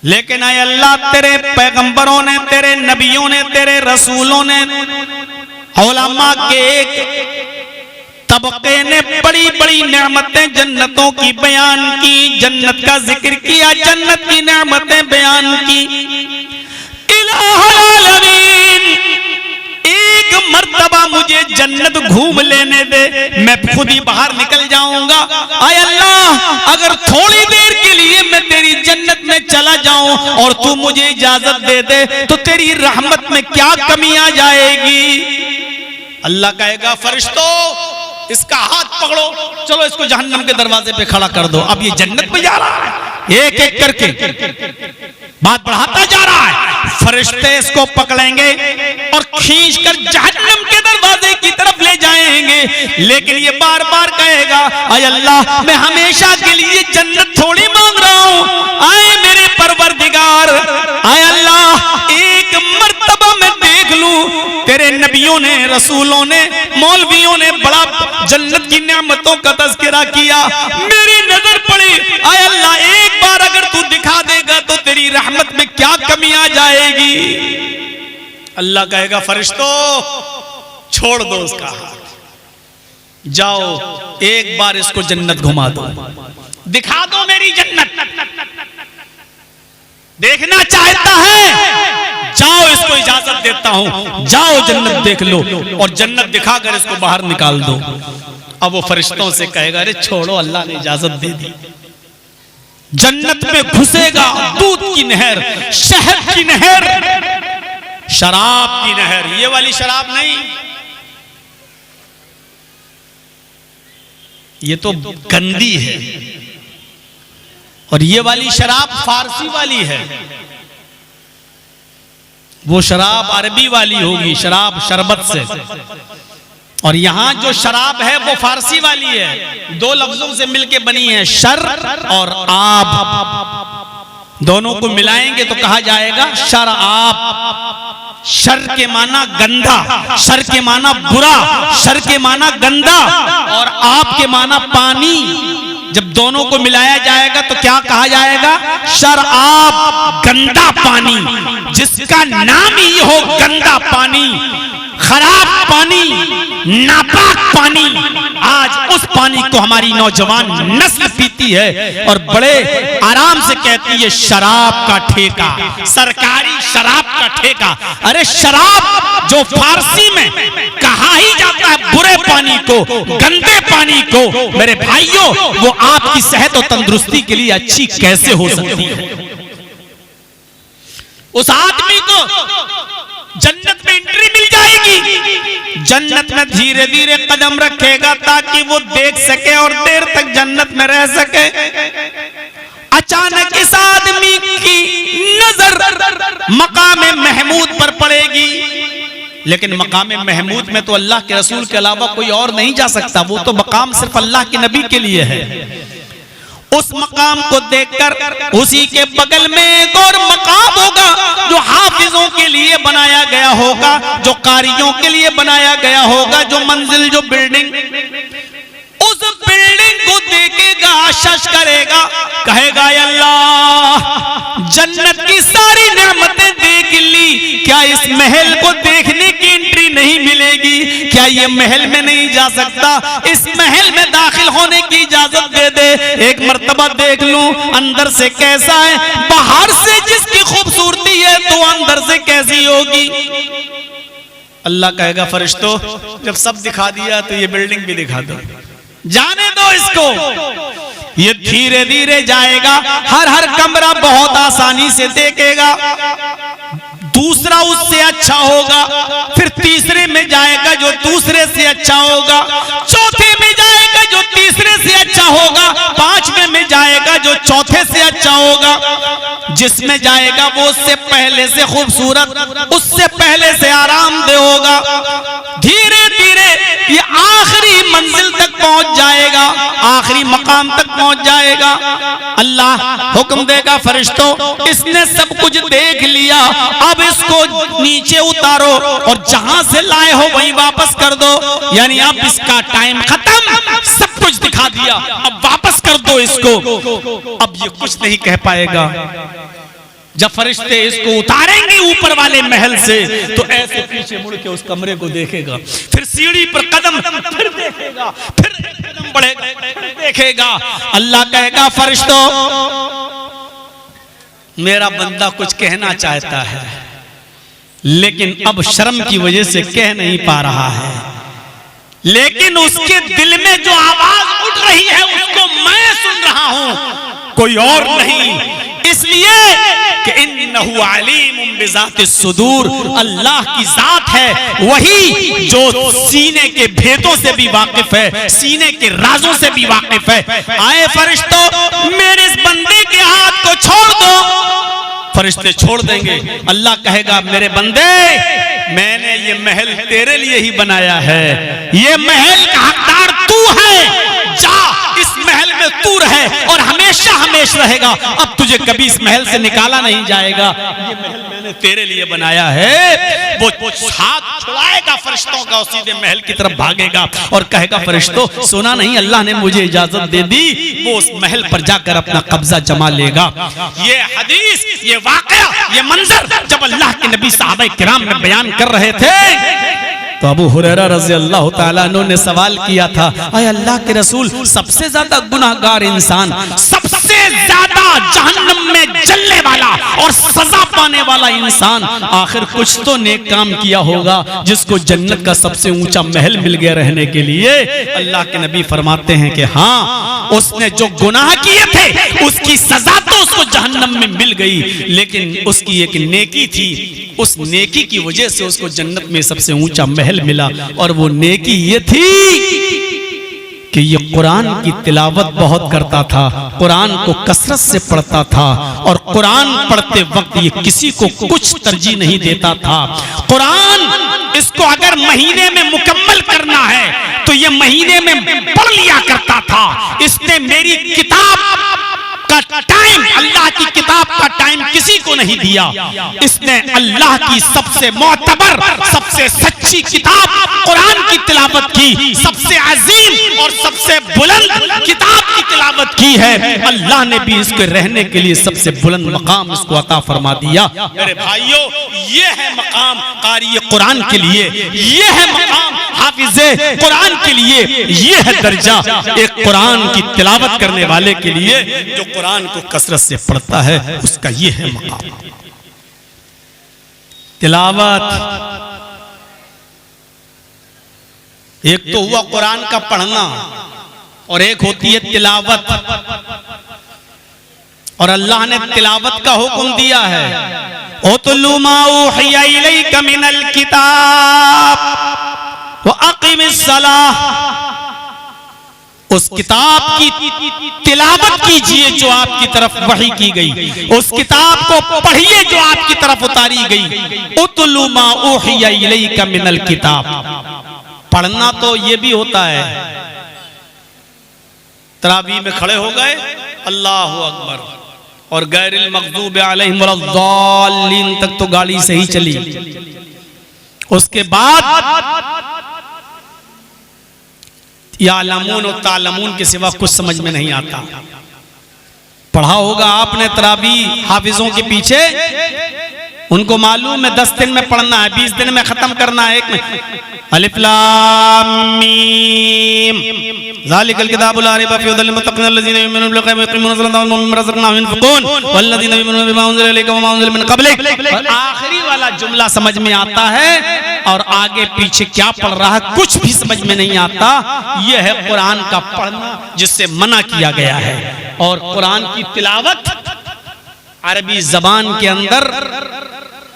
लेकिन आए अल्लाह, तेरे पैगंबरों ने, तेरे नबियों ने, तेरे रसूलों ने, उलमा के एक तबके ने बड़ी बड़ी नेमतें जन्नतों की बयान की, जन्नत का जिक्र किया, जन्नत की नेमतें बयान की। इलाहुल आलमीन, एक मर्तबा मुझे जन्नत घूम लेने दे, मैं खुद ही बाहर निकल जाऊंगा। आय अल्लाह, अगर थोड़ी देर के लिए मैं तेरी जन्नत में चला जाऊं और तू मुझे इजाजत दे दे, तो तेरी रहमत में क्या कमी आ जाएगी? अल्लाह कहेगा फरिश्तों, इसका हाथ पकड़ो, चलो इसको जहन्नम के दरवाजे पे खड़ा कर दो। अब ये जन्नत में जा रहा है, एक एक करके बात बढ़ाता जा रहा है। फरिश्ते इसको पकड़ेंगे और खींचकर जहन्नम के दरवाजे की तरफ ले जाएंगे, लेकिन ये बार बार कहेगा, आय अल्लाह, मैं हमेशा के लिए जन्नत थोड़ी मांग रहा हूं, आए मेरे परवरदिगार, आय अल्लाह, एक मर्तबा मैं देख लूं। तेरे नबियों ने, रसूलों ने, मौलवियों ने बड़ा जन्नत की नेमतों का तज़किरा किया, मेरी नजर पड़ी, आय अल्लाह, एक बार अगर तू दिखा देगा तो तेरी रहमत में क्या कमी आ जाएगी? अल्लाह कहेगा फरिश्तों, छोड़ दो उसका हाथ, जाओ एक बार इसको जन्नत घुमा दो, दिखा दो मेरी जन्नत। देखना चाहता है, जाओ इसको इजाजत देता हूं, जाओ जन्नत देख लो, और जन्नत दिखाकर इसको बाहर निकाल दो। अब वो फरिश्तों से कहेगा अरे छोड़ो, अल्लाह ने इजाजत दे दी। जन्नत में घुसेगा, दूध की नहर, शहद की नहर, शराब की नहर, ये वाली शराब नहीं, ये तो गंदी है, और ये वाली शराब फारसी वाली है, वो शराब अरबी वाली होगी, शराब शरबत से, और यहां जो शराब है वो फारसी वाली है। दो लफ्जों से मिलके बनी है, शर और आब, दोनों को मिलाएंगे तो कहा जाएगा शराब। शर के माना गंदा, शर के माना बुरा, शर के माना गंदा, और आब के माना पानी। जब दोनों को मिलाया जाएगा तो क्या कहा जाएगा? शराब, गंदा पानी, जिसका नाम ही हो गंदा पानी, खराब पानी, नापाक पानी। आज उस पानी को हमारी नौजवान नस्ल पीती है और बड़े आराम से कहती है शराब का ठेका, सरकारी शराब का ठेका। अरे शराब जो फारसी में कहा ही जाता है बुरे पानी को, गंदे पानी को, मेरे भाइयों, वो आपकी सेहत और तंदुरुस्ती के लिए अच्छी कैसे हो सकती है? उस आदमी को जन्नत में एंट्री मिल जाएगी, जन्नत में धीरे धीरे कदम रखेगा ताकि वो देख सके और देर तक जन्नत में रह सके। अचानक इस आदमी की नजर मकाम महमूद पर पड़ेगी, लेकिन मकाम महमूद में तो अल्लाह के रसूल के अलावा कोई और नहीं जा सकता। वो तो मकाम सिर्फ अल्लाह के नबी के लिए है। उस मकाम को देखकर उसी के बगल में एक और मकाम होगा जो हाफिजों के लिए बनाया गया होगा, जो कारियों के लिए बनाया गया होगा, जो मंजिल, जो बिल्डिंग, उस बिल्डिंग को देखेगा, आशीष करेगा, कहेगा अल्लाह जन्नत की सारी नेमतें देख ली, क्या इस महल को देखने की एंट्री नहीं मिलेगी? क्या ये महल में नहीं जा सकता? इस महल में दाखिल होने की इजाजत दे दे, एक मर्तबा देख लूं अंदर से कैसा है। बाहर से जिसकी खूबसूरती है तो अंदर से कैसी होगी? अल्लाह कहेगा फरिश्तों जब सब दिखा दिया तो ये बिल्डिंग भी दिखा दो, जाने दो इसको। ये धीरे धीरे जाएगा, हर हर कमरा बहुत आसानी से देखेगा, दूसरा उससे अच्छा होगा, फिर तीसरे में जाएगा जो दूसरे से अच्छा होगा, चौथे में जाएगा जो तीसरे से अच्छा होगा, पांचवें में जाएगा जो चौथे से अच्छा होगा, जिसमें जाएगा वो उससे पहले से खूबसूरत, उससे पहले से आरामदेह होगा। धीरे धीरे ये आखिरी मंजिल तक पहुंच जाएगा, आखिरी मकाम तक पहुंच जाएगा। अल्लाह हुक्म देगा फरिश्तों इसने सब कुछ देख लिया, अब इसको नीचे उतारो और जहां से लाए हो वहीं वापस कर दो। यानी अब इसका टाइम खत्म, सब कुछ दिखा दिया, अब वापस कर दो इसको। अब ये कुछ नहीं कह पाएगा। जब फरिश्ते इसको उतारेंगे ऊपर वाले महल से तो ऐसे पीछे मुड़ के उस कमरे को देखेगा, फिर सीढ़ी पर कदम, फिर देखेगा, फिर कदम बढ़ेगा, फिर देखेगा। अल्लाह कहेगा फरिश्तों मेरा बंदा कुछ कहना चाहता है लेकिन अब शर्म की वजह से कह नहीं पा रहा है, लेकिन उसके दिल में जो आवाज उठ रही है उसको मैं सुन रहा हूं, कोई और नहीं। इसलिए कि इन्नहु अलीमुम बिज़ातिस सुदूर, अल्लाह की जात है वही जो सीने के भेदों से भी वाकिफ है, सीने के राजों से भी वाकिफ है। आए फरिश्तों मेरे इस बंदे के हाथ को छोड़ दो। फरिश्ते छोड़ देंगे। अल्लाह कहेगा मेरे बंदे मैंने ये महल तेरे लिए ही बनाया है, ये महल का हकदार तू है, जा इस महल में तू रहे और हमेशा हमेशा रहेगा, अब तुझे कभी इस महल से निकाला नहीं जाएगा, ये महल मैंने तेरे लिए बनाया है। वो हाथ छुड़ाएगा फरिश्तों का और सीधे महल की तरफ भागेगा और कहेगा फरिश्तों सुना नहीं अल्लाह ने मुझे इजाजत दे दी, वो उस महल पर जाकर अपना कब्जा जमा लेगा। ये हदीस, ये वाकया, ये मंजर जब अल्लाह के नबी साहबा किराम में बयान कर रहे थे तो अबू हुरैरा रज़ी अल्लाह ताला अन्हु ने सवाल किया था, अय अल्लाह के रसूल सबसे ज्यादा गुनाहगार इंसान, सबसे ज्यादा जहन्नम में जलने वाला और सजा पाने वाला इंसान आखिर कुछ तो नेक काम किया होगा जिसको जन्नत का सबसे ऊंचा महल मिल गया रहने के लिए। अल्लाह के नबी फरमाते हैं कि हाँ उसने जो गुनाह किए थे उसकी सजा तो उसको जहन्नम में मिल गई, लेकिन उसकी एक नेकी थी, उस नेकी की वजह से उसको जन्नत में सबसे ऊंचा महल मिला। और वो नेकी ये थी कि ये कुरान की तिलावत बहुत करता था, कुरान को कसरत से पढ़ता था और कुरान पढ़ते वक्त ये किसी को कुछ तरजीह नहीं देता था। कुरान इसको अगर महीने में मुकम्मल करना है तो ये महीने में पढ़ लिया करता था। इसने मेरी किताब का टाइम, अल्लाह की किताब का टाइम किसी को नहीं दिया। इसने अल्लाह की सबसे मोतबर, सबसे सच्ची किताब कुरान की तिलावत की, सबसे अजीम और सबसे बुलंद किताब की तिलावत की है। अल्लाह ने भी इसके रहने के लिए सबसे बुलंद मकाम इसको अता फरमा दिया। मेरे भाइयों ये है मकाम कारी कुरान के लिए, ये है मकाम हाफिज़े कुरान के लिए, ये है दर्जा एक कुरान की तिलावत करने वाले के लिए जो कुरान को कसरत से पढ़ता है, उसका ये है मकाम। तिलावत एक तो हुआ कुरान का पढ़ना और एक होती है तिलावत, और अल्लाह ने तिलावत का हुक्म दिया है उतलु मा उहिया इलैका मिनल किताब व अक़िमिस सलाह। उस किताब की तिलावत कीजिए जो आपकी तरफ वही की गई, उस किताब को पढ़िए जो आपकी तरफ उतारी गई। उतलु मा उहिया इलैका मिनल किताब। पढ़ना तो ये भी होता है, तरावी में खड़े हो गए अल्लाहु अकबर और गैरिल मग़दूबि अलैहिम वलद्दाल्लीन तक तो गाड़ी सही चली। उसके बाद यालमून और तालमून के सिवा कुछ समझ में नहीं आता। पढ़ा होगा आपने तरावी हाफिजों के पीछे, उनको मालूम है 10 दिन में पढ़ना है, 20 दिन में खत्म करना है, 1 में अलिफ लाम मीम ज़ालिकल किताबु ला रैब फीहि हुदल लिल्मुत्तक़ीन अल्लज़ीना युमिनूना बिल ग़ैबि व युक़ीमूना अस्सलाता व मिम्मा रज़क़नाहुम युनफ़िक़ून वल्लज़ीना युमिनूना बिमा उन्ज़िला इलैका व मा उन्ज़िला मिन क़ब्लिक। आखिरी वाला जुमला समझ में आता है और आगे पीछे क्या पढ़ रहा है कुछ भी समझ में नहीं आता। यह है कुरान का पढ़ना जिससे मना किया गया है। और कुरान की तिलावत अरबी जबान के अंदर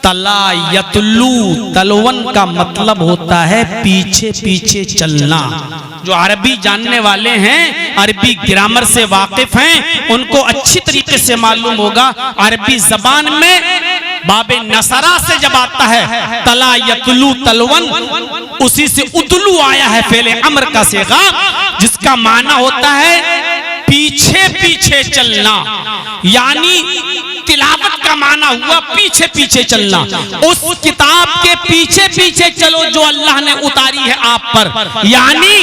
तला यतलू, तलवन का मतलब होता है पीछे पीछे चलना। जो अरबी जानने वाले हैं, अरबी ग्रामर से वाकिफ हैं, उनको अच्छी तरीके से मालूम होगा अरबी जबान में बाबे नसरा से जब आता है तला यतलू तलवन, उसी से उतलू आया है फेले अमर का सेगा, जिसका माना होता है पीछे पीछे चलना। यानी तिलावत का माना हुआ पीछे पीछे चलना। उस किताब के पीछे पीछे चलो जो अल्लाह ने उतारी है आप पर। यानी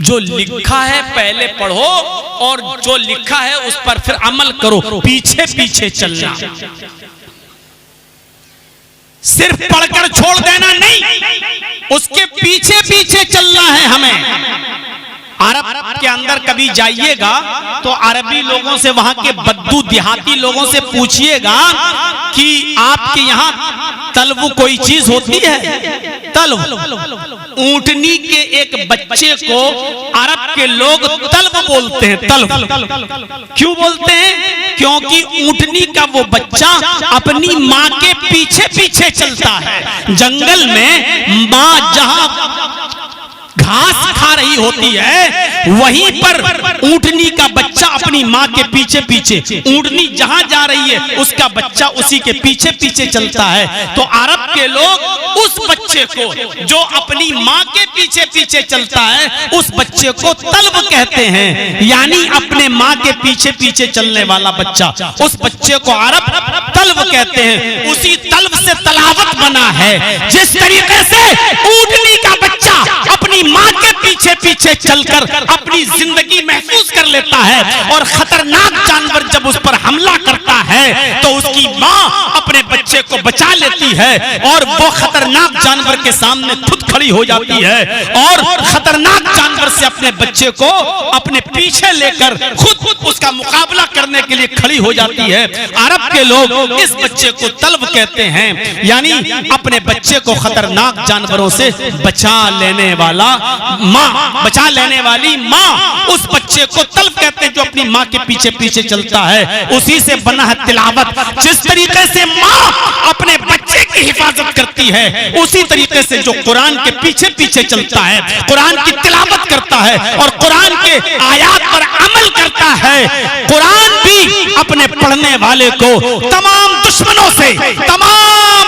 जो लिखा है पहले पढ़ो और जो लिखा है उस पर फिर अमल करो। पीछे पीछे चलना, सिर्फ पढ़कर छोड़ देना नहीं, उसके पीछे पीछे चलना है हमें। अरब के अंदर कभी जाइएगा तो अरबी लोगों से, वहां के बद्दू देहाती लोगों से पूछिएगा कि आपके यहाँ तलव कोई चीज होती है? तलव, ऊंटनी के एक बच्चे को अरब के लोग तलव बोलते हैं। तलव क्यों बोलते हैं? क्योंकि ऊंटनी का वो बच्चा अपनी माँ के पीछे पीछे चलता है। जंगल में माँ जहां घास खा रही होती है वहीं पर ऊंटनी का बच्चा अपनी माँ के पीछे पीछे, ऊंटनी जहां जा रही है उसका बच्चा उसी के पीछे पीछे चलता है। तो अरब के लोग उस बच्चे को जो अपनी माँ के पीछे पीछे चलता है उस बच्चे को तल्ब कहते हैं। यानी अपने माँ के पीछे पीछे चलने वाला बच्चा, उस बच्चे को अरब तल्ब कहते हैं। उसी तल्ब से तलावत बना है। जिस तरीके से ऊंटनी का बच्चा अपनी माँ के पीछे पीछे चलकर अपनी जिंदगी महफूज कर लेता है और खतरनाक जानवर जब उस पर हमला करता है तो उसकी माँ अपने बच्चे को बचा लेती है और वो खतरनाक जानवर के सामने खुद खड़ी हो जाती है और खतरनाक जानवर से अपने बच्चे को अपने पीछे लेकर खुद उसका मुकाबला करने के लिए खड़ी हो जाती है। अरब के लोग इस बच्चे को तल्ब कहते हैं, यानी अपने बच्चे को खतरनाक जानवरों से बचा लेने वाला माँ, बचा लेने वाली माँ। उस बच्चे को तल्ब कहते हैं जो अपनी माँ के पीछे पीछे चलता है। उसी से बना है तिलावत। जिस तरीके से माँ अपने बच्चे की हिफाजत करती है उसी तरीके से जो कुरान के पीछे पीछे चलता है, कुरान की तिलावत करता है और कुरान के आयात पर अमल करता है, कुरान भी अपने पढ़ने वाले को तमाम दुश्मनों से, तमाम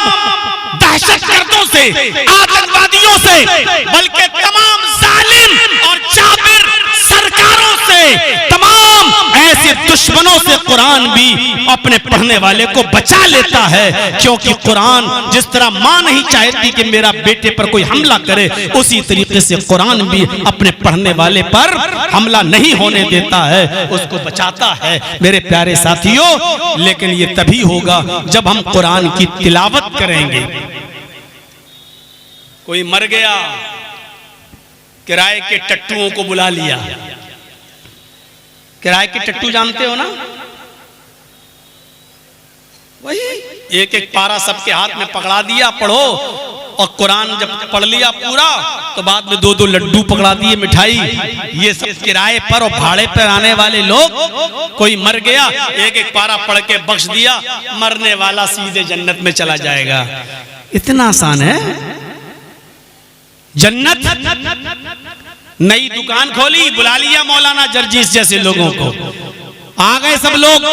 दहशतगर्दों से, आतंकवादियों से, बल्कि तमाम जालिम और जाबिर सरकारों से, तमाम ऐसे दुश्मनों से कुरान भी अपने पढ़ने वाले को बचा लेता है। क्योंकि कुरान जिस तरह माँ नहीं चाहती कि मेरा बेटे पर कोई हमला करे, उसी तरीके से कुरान भी अपने पढ़ने वाले पर हमला नहीं होने देता है, उसको बचाता है। मेरे प्यारे साथियों, लेकिन ये तभी होगा जब हम कुरान की तिलावत करेंगे। कोई मर गया, किराए के टट्टुओं को बुला लिया। किराए के टट्टू जानते हो ना, वही एक एक पारा सबके हाथ में पकड़ा दिया, पढ़ो। और कुरान जब पढ़ लिया पूरा तो बाद में 2-2 लड्डू पकड़ा दिए, मिठाई। ये सब किराए पर और भाड़े पर आने वाले लोग। कोई मर गया, एक एक पारा पढ़ के बख्श दिया, मरने वाला सीधे जन्नत में चला जाएगा। इतना आसान है जन्नत। नई दुकान खोली, बुला लिया मौलाना जर्जीस जैसे लोगों को, आ गए सब लोग।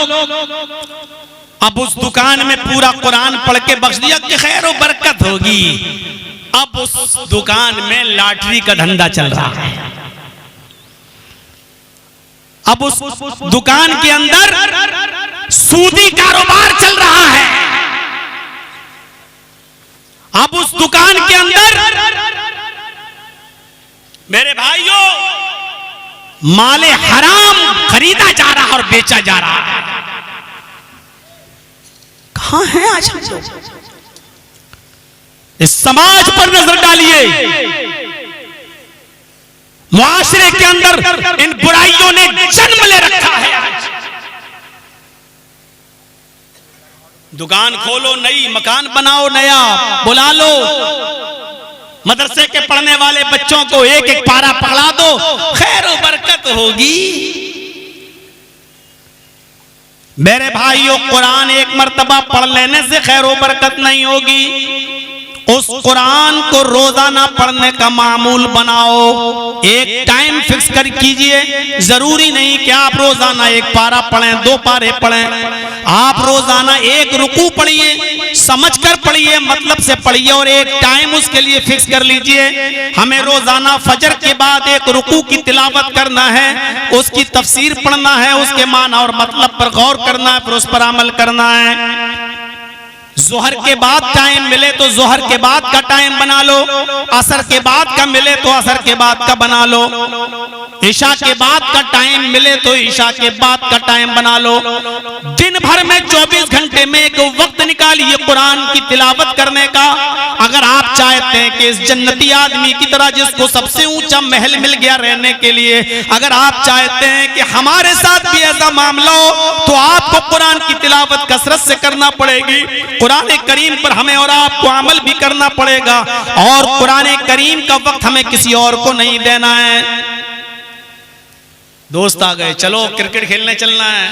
अब उस दुकान में पूरा कुरान पढ़ के बख्श दिया कि खैर व बरकत होगी। अब उस दुकान में लॉटरी का धंधा चल रहा है। अब उस दुकान के अंदर सूदी कारोबार चल रहा है। अब उस दुकान के अंदर मेरे भाइयों माले हराम खरीदा जा रहा और बेचा जा रहा है। कहां है आज हम लोग? इस समाज पर नजर डालिए। मुआशरे के अंदर इन बुराइयों ने जन्म ले रखा है। आज दुकान खोलो नई, मकान बनाओ नया, बुला लो मदरसे के पढ़ने वाले बच्चों को, एक एक पारा पकड़ा दो, खैर व बरकत होगी। मेरे भाइयों कुरान एक मर्तबा पढ़ लेने से खैर व बरकत नहीं होगी। उस कुरान को रोजाना पढ़ने का मामूल बनाओ। एक टाइम फिक्स कर कीजिए। जरूरी नहीं कि आप रोजाना एक पारा पढ़ें, 2 पारे पढ़ें। आप रोजाना एक रुकू पढ़िए, समझकर पढ़िए, मतलब से पढ़िए और एक टाइम उसके लिए फिक्स कर लीजिए। हमें रोजाना फजर के बाद एक रुकू की तिलावत करना है, उसकी तफसीर पढ़ना है, उसके माना और मतलब पर गौर करना है, फिर उस पर अमल करना है। जोहर के बाद टाइम मिले तो जोहर के बाद का टाइम बना लो, असर के बाद का मिले तो असर के बाद का बना लो, ईशा के बाद का टाइम मिले तो ईशा के बाद का टाइम बना लो। दिन भर में 24 घंटे में एक वक्त निकालिए कुरान की तिलावत करने का। अगर आप चाहते हैं कि इस जन्नती आदमी की तरह जिसको सबसे ऊंचा महल मिल गया रहने के लिए, अगर आप चाहते हैं कि हमारे साथ भी ऐसा मामला हो, तो आपको कुरान की तिलावत कसरत से करना पड़ेगी। कुरान करीम पर हमें और आपको अमल भी करना पड़ेगा और कुरान करीम का वक्त हमें किसी और को नहीं देना है। दोस्त आ गए, चलो क्रिकेट खेलने चलना है,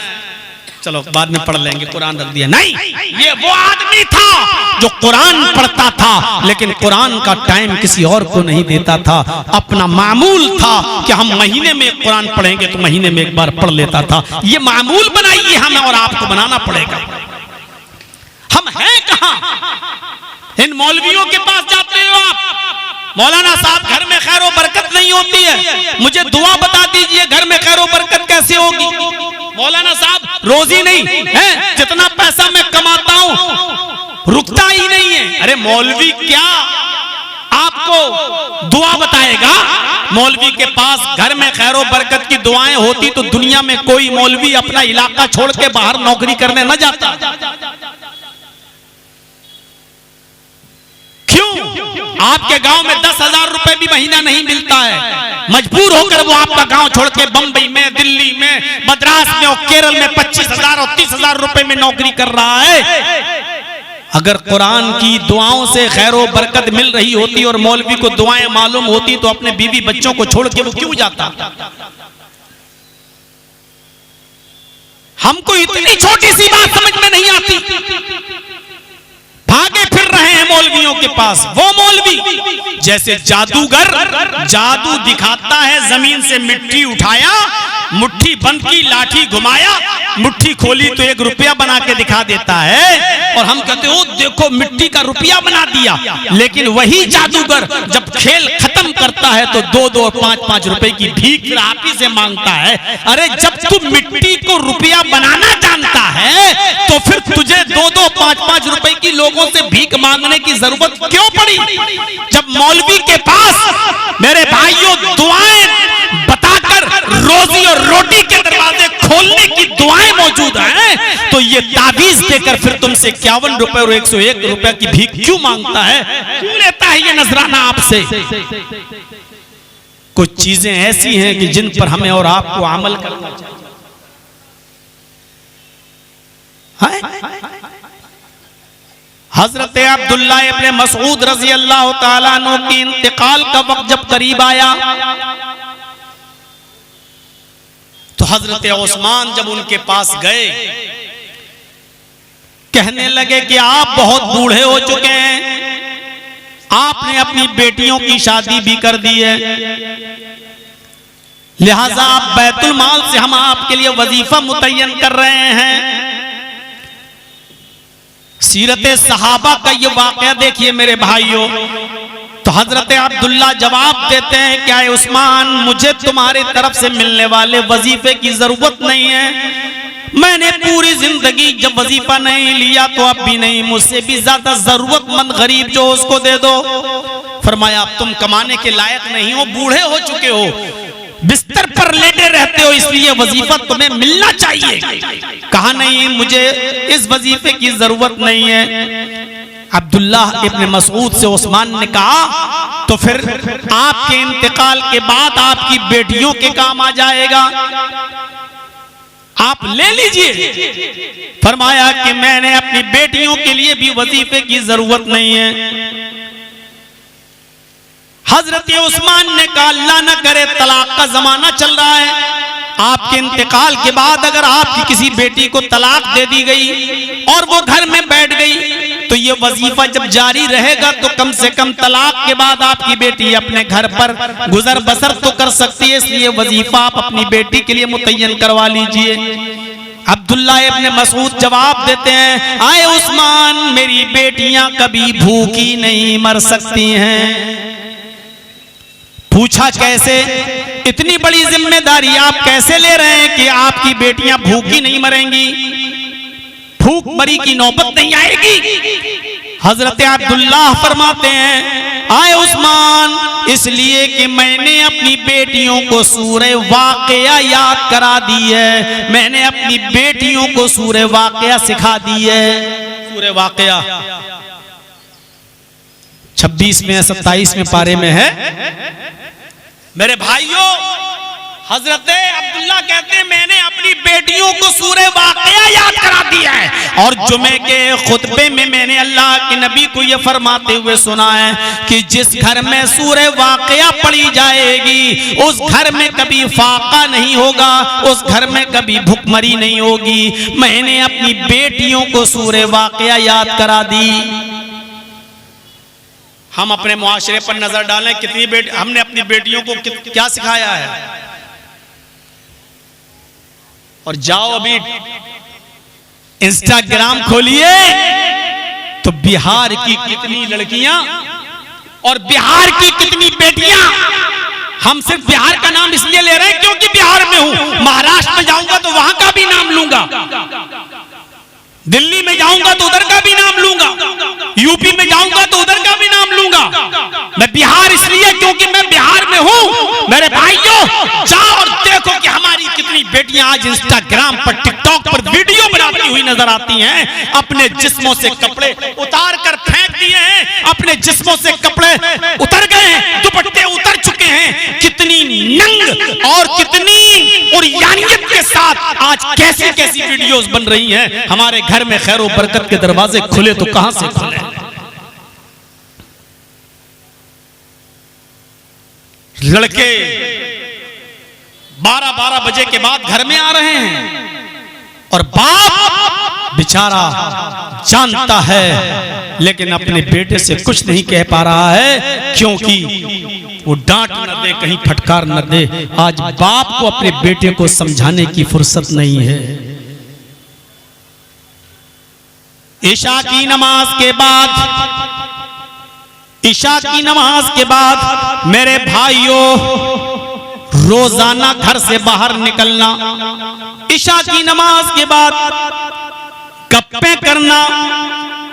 चलो बाद में पढ़ लेंगे, कुरान रख दिया। नहीं, ये वो आदमी था जो कुरान पढ़ता था लेकिन कुरान का टाइम किसी और को नहीं देता था। अपना मामूल था कि हम महीने में एक कुरान पढ़ेंगे तो महीने में एक बार पढ़ लेता था। ये मामूल बनाइए, हमें और आपको बनाना पड़ेगा। हम हैं कहां? इन मौलवियों के पास जाते हो आप, मौलाना साहब घर में खैर व बरकत नहीं होती है, मुझे दुआ बता दीजिए घर में खैर व बरकत कैसे होगी। मौलाना साहब रोजी नहीं है, जितना पैसा मैं कमाता हूं रुकता ही नहीं है। अरे मौलवी क्या आपको दुआ बताएगा? मौलवी के पास घर में खैर व बरकत की दुआएं होती तो दुनिया में कोई मौलवी अपना इलाका छोड़ के बाहर नौकरी करने न जाता। आपके गांव में 10,000 रुपए भी महीना नहीं मिलता है, मजबूर होकर वो आपका गांव छोड़ के बंबई में, दिल्ली में, मद्रास में और केरल में 25,000 और 30,000 रुपए में नौकरी कर रहा है। अगर कुरान की दुआओं से खैर व बरकत मिल रही होती और मौलवी को दुआएं मालूम होती तो अपने बीवी बच्चों को छोड़ के वो क्यों जाता? हमको इतनी छोटी सी बात समझ में नहीं आती। भागे फिर रहे हैं मौलवियों के पास। वो मौलवी जैसे जादूगर जादू दिखाता है, जमीन से मिट्टी उठाया, मुट्ठी बंद की, लाठी घुमाया, मुट्ठी खोली तो 1 रुपया बना के दिखा देता है और हम कहते हो देखो मिट्टी का रुपया बना दिया। लेकिन वही जादूगर जब खेल खत्म करता है तो 2-2 और 5-5 रुपए की भीख आप ही से मांगता है। अरे जब तू मिट्टी को रुपया बनाना जानता है तो फिर तुझे 2-2 5-5 रुपए की लोगों से भीख मांगने की जरूरत क्यों पड़ी? जब मौलवी के पास मेरे भाइयों दुआएं बताकर रोजी और रोटी के दरवाजे खोलने की दुआएं मौजूद हैं तो ये ताबीज देकर फिर तुमसे 51 रुपए और 101 रुपए की भीख क्यों मांगता है? क्यों लेता है ये नजराना आपसे? कुछ चीजें ऐसी हैं कि जिन पर हमें और आपको अमल करना चाहिए। हजरत अब्दुल्ला इब्न मसऊद रजी अल्लाह ताला अन्हु की इंतकाल का वक्त जब करीब आया तो हजरत उस्मान जब उनके पास गए कहने लगे कि आप बहुत बूढ़े हो चुके हैं, आपने अपनी बेटियों की शादी भी कर दी है, लिहाजा बैतुल माल से हम आपके लिए वजीफा मुतय्यन कर रहे हैं। सीरत सहाबा का ये वाकया देखिए मेरे भाइयों। तो हजरत अब्दुल्ला जवाब देते हैं, क्या है उस्मान, मुझे तुम्हारी तरफ से मिलने वाले वजीफे की जरूरत नहीं है। मैंने पूरी जिंदगी जब वजीफा नहीं लिया तो अब भी नहीं, मुझसे भी ज्यादा जरूरतमंद गरीब जो उसको दे दो। फरमाया तुम कमाने के लायक नहीं हो, बूढ़े हो चुके हो, बिस्तर पर लेटे रहते हो, इसलिए वजीफा तुम्हें मिलना चाहिए। कहा नहीं, मुझे इस वजीफे की जरूरत नहीं है। अब्दुल्ला इब्न मसूद से उस्मान ने कहा तो फिर आपके इंतकाल के बाद आपकी बेटियों के काम आ जाएगा, आप ले लीजिए। फरमाया कि मैंने अपनी बेटियों के लिए भी वजीफे की जरूरत नहीं है। हजरत उस्मान ने कहा अल्लाह न करे तलाक का जमाना चल रहा है, आपके इंतकाल के बाद अगर आपकी किसी बेटी को तलाक दे दी गई और वो घर में बैठ गई तो ये वजीफा जब जारी रहेगा तो कम से कम तलाक के बाद आपकी बेटी अपने घर पर गुजर बसर तो कर सकती है, इसलिए वजीफा आप अपनी बेटी के लिए मुतय्यन करवा लीजिए। अब्दुल्ला इब्न मसूद जवाब देते हैं, आए उस्मान, मेरी बेटियां कभी भूखी नहीं मर सकती हैं। पूछा कैसे, इतनी बड़ी जिम्मेदारी आप कैसे ले रहे हैं कि आपकी बेटियां भूखी नहीं मरेंगी, भूख मरी की नौबत नहीं आएगी। हजरत अब्दुल्ला फरमाते हैं, आए उस्मान, इसलिए कि मैंने अपनी बेटियों को सूरह वाक़िया याद करा दी है, मैंने अपनी बेटियों को सूरह वाक़िया सिखा दी है। सूरह वाक़िया 26 में 27 में पारे में है। मेरे भाइयों, हजरत अब्दुल्ला कहते हैं मैंने अपनी बेटियों को सूरह वाक़िया याद करा दिया है और जुमे के खुतबे में मैंने अल्लाह के नबी को यह फरमाते हुए सुना है कि जिस घर में सूरह वाक़िया पढ़ी जाएगी उस घर में कभी फाका नहीं होगा, उस घर में कभी भुखमरी नहीं होगी। मैंने अपनी बेटियों को सूरह वाक़िया याद करा दी। हम अपने मुआशरे पर नजर डालें, कितनी हमने अपनी बेटियों को क्या सिखाया है। और जाओ अभी इंस्टाग्राम खोलिए तो बिहार की कितनी लड़कियां और बिहार की कितनी बेटियां, हम सिर्फ बिहार का नाम इसलिए ले रहे हैं क्योंकि बिहार में हूं, महाराष्ट्र में जाऊंगा तो वहां का भी नाम लूंगा, दिल्ली में जाऊंगा तो उधर का भी नाम लूंगा, यूपी में जाऊंगा तो उधर का भी नाम लूंगा। मैं बिहार इसलिए क्योंकि मैं बिहार में हूं। मेरे भाइयों, जाओ और देखो कि हमारी कितनी बेटियां आज इंस्टाग्राम पर, टिकटॉक पर वीडियो बनाती हुई नजर आती हैं। अपने जिस्मों से कपड़े उतार कर फेंक दिए हैं, अपने जिस्मों से कपड़े उतर गए हैं, दुपट्टे उतर चुके हैं। कितनी नंग और कितनी और यानियत के साथ आज कैसी कैसी वीडियोस बन रही हैं। हमारे घर में खैर और बरकत के दरवाजे खुले तो कहां से खुले। लड़के 12-12 बजे के बाद घर में आ रहे हैं और बाप बेचारा जानता है लेकिन अपने बेटे से कुछ नहीं कह पा रहा है क्योंकि वो डांट न दे, कहीं फटकार न दे। आज बाप को अपने बेटे को समझाने की फुर्सत नहीं है। ईशा की नमाज के बाद, ईशा की नमाज के बाद मेरे भाइयों रोजाना घर से बाहर निकलना, ईशा की नमाज के बाद गप्पे करना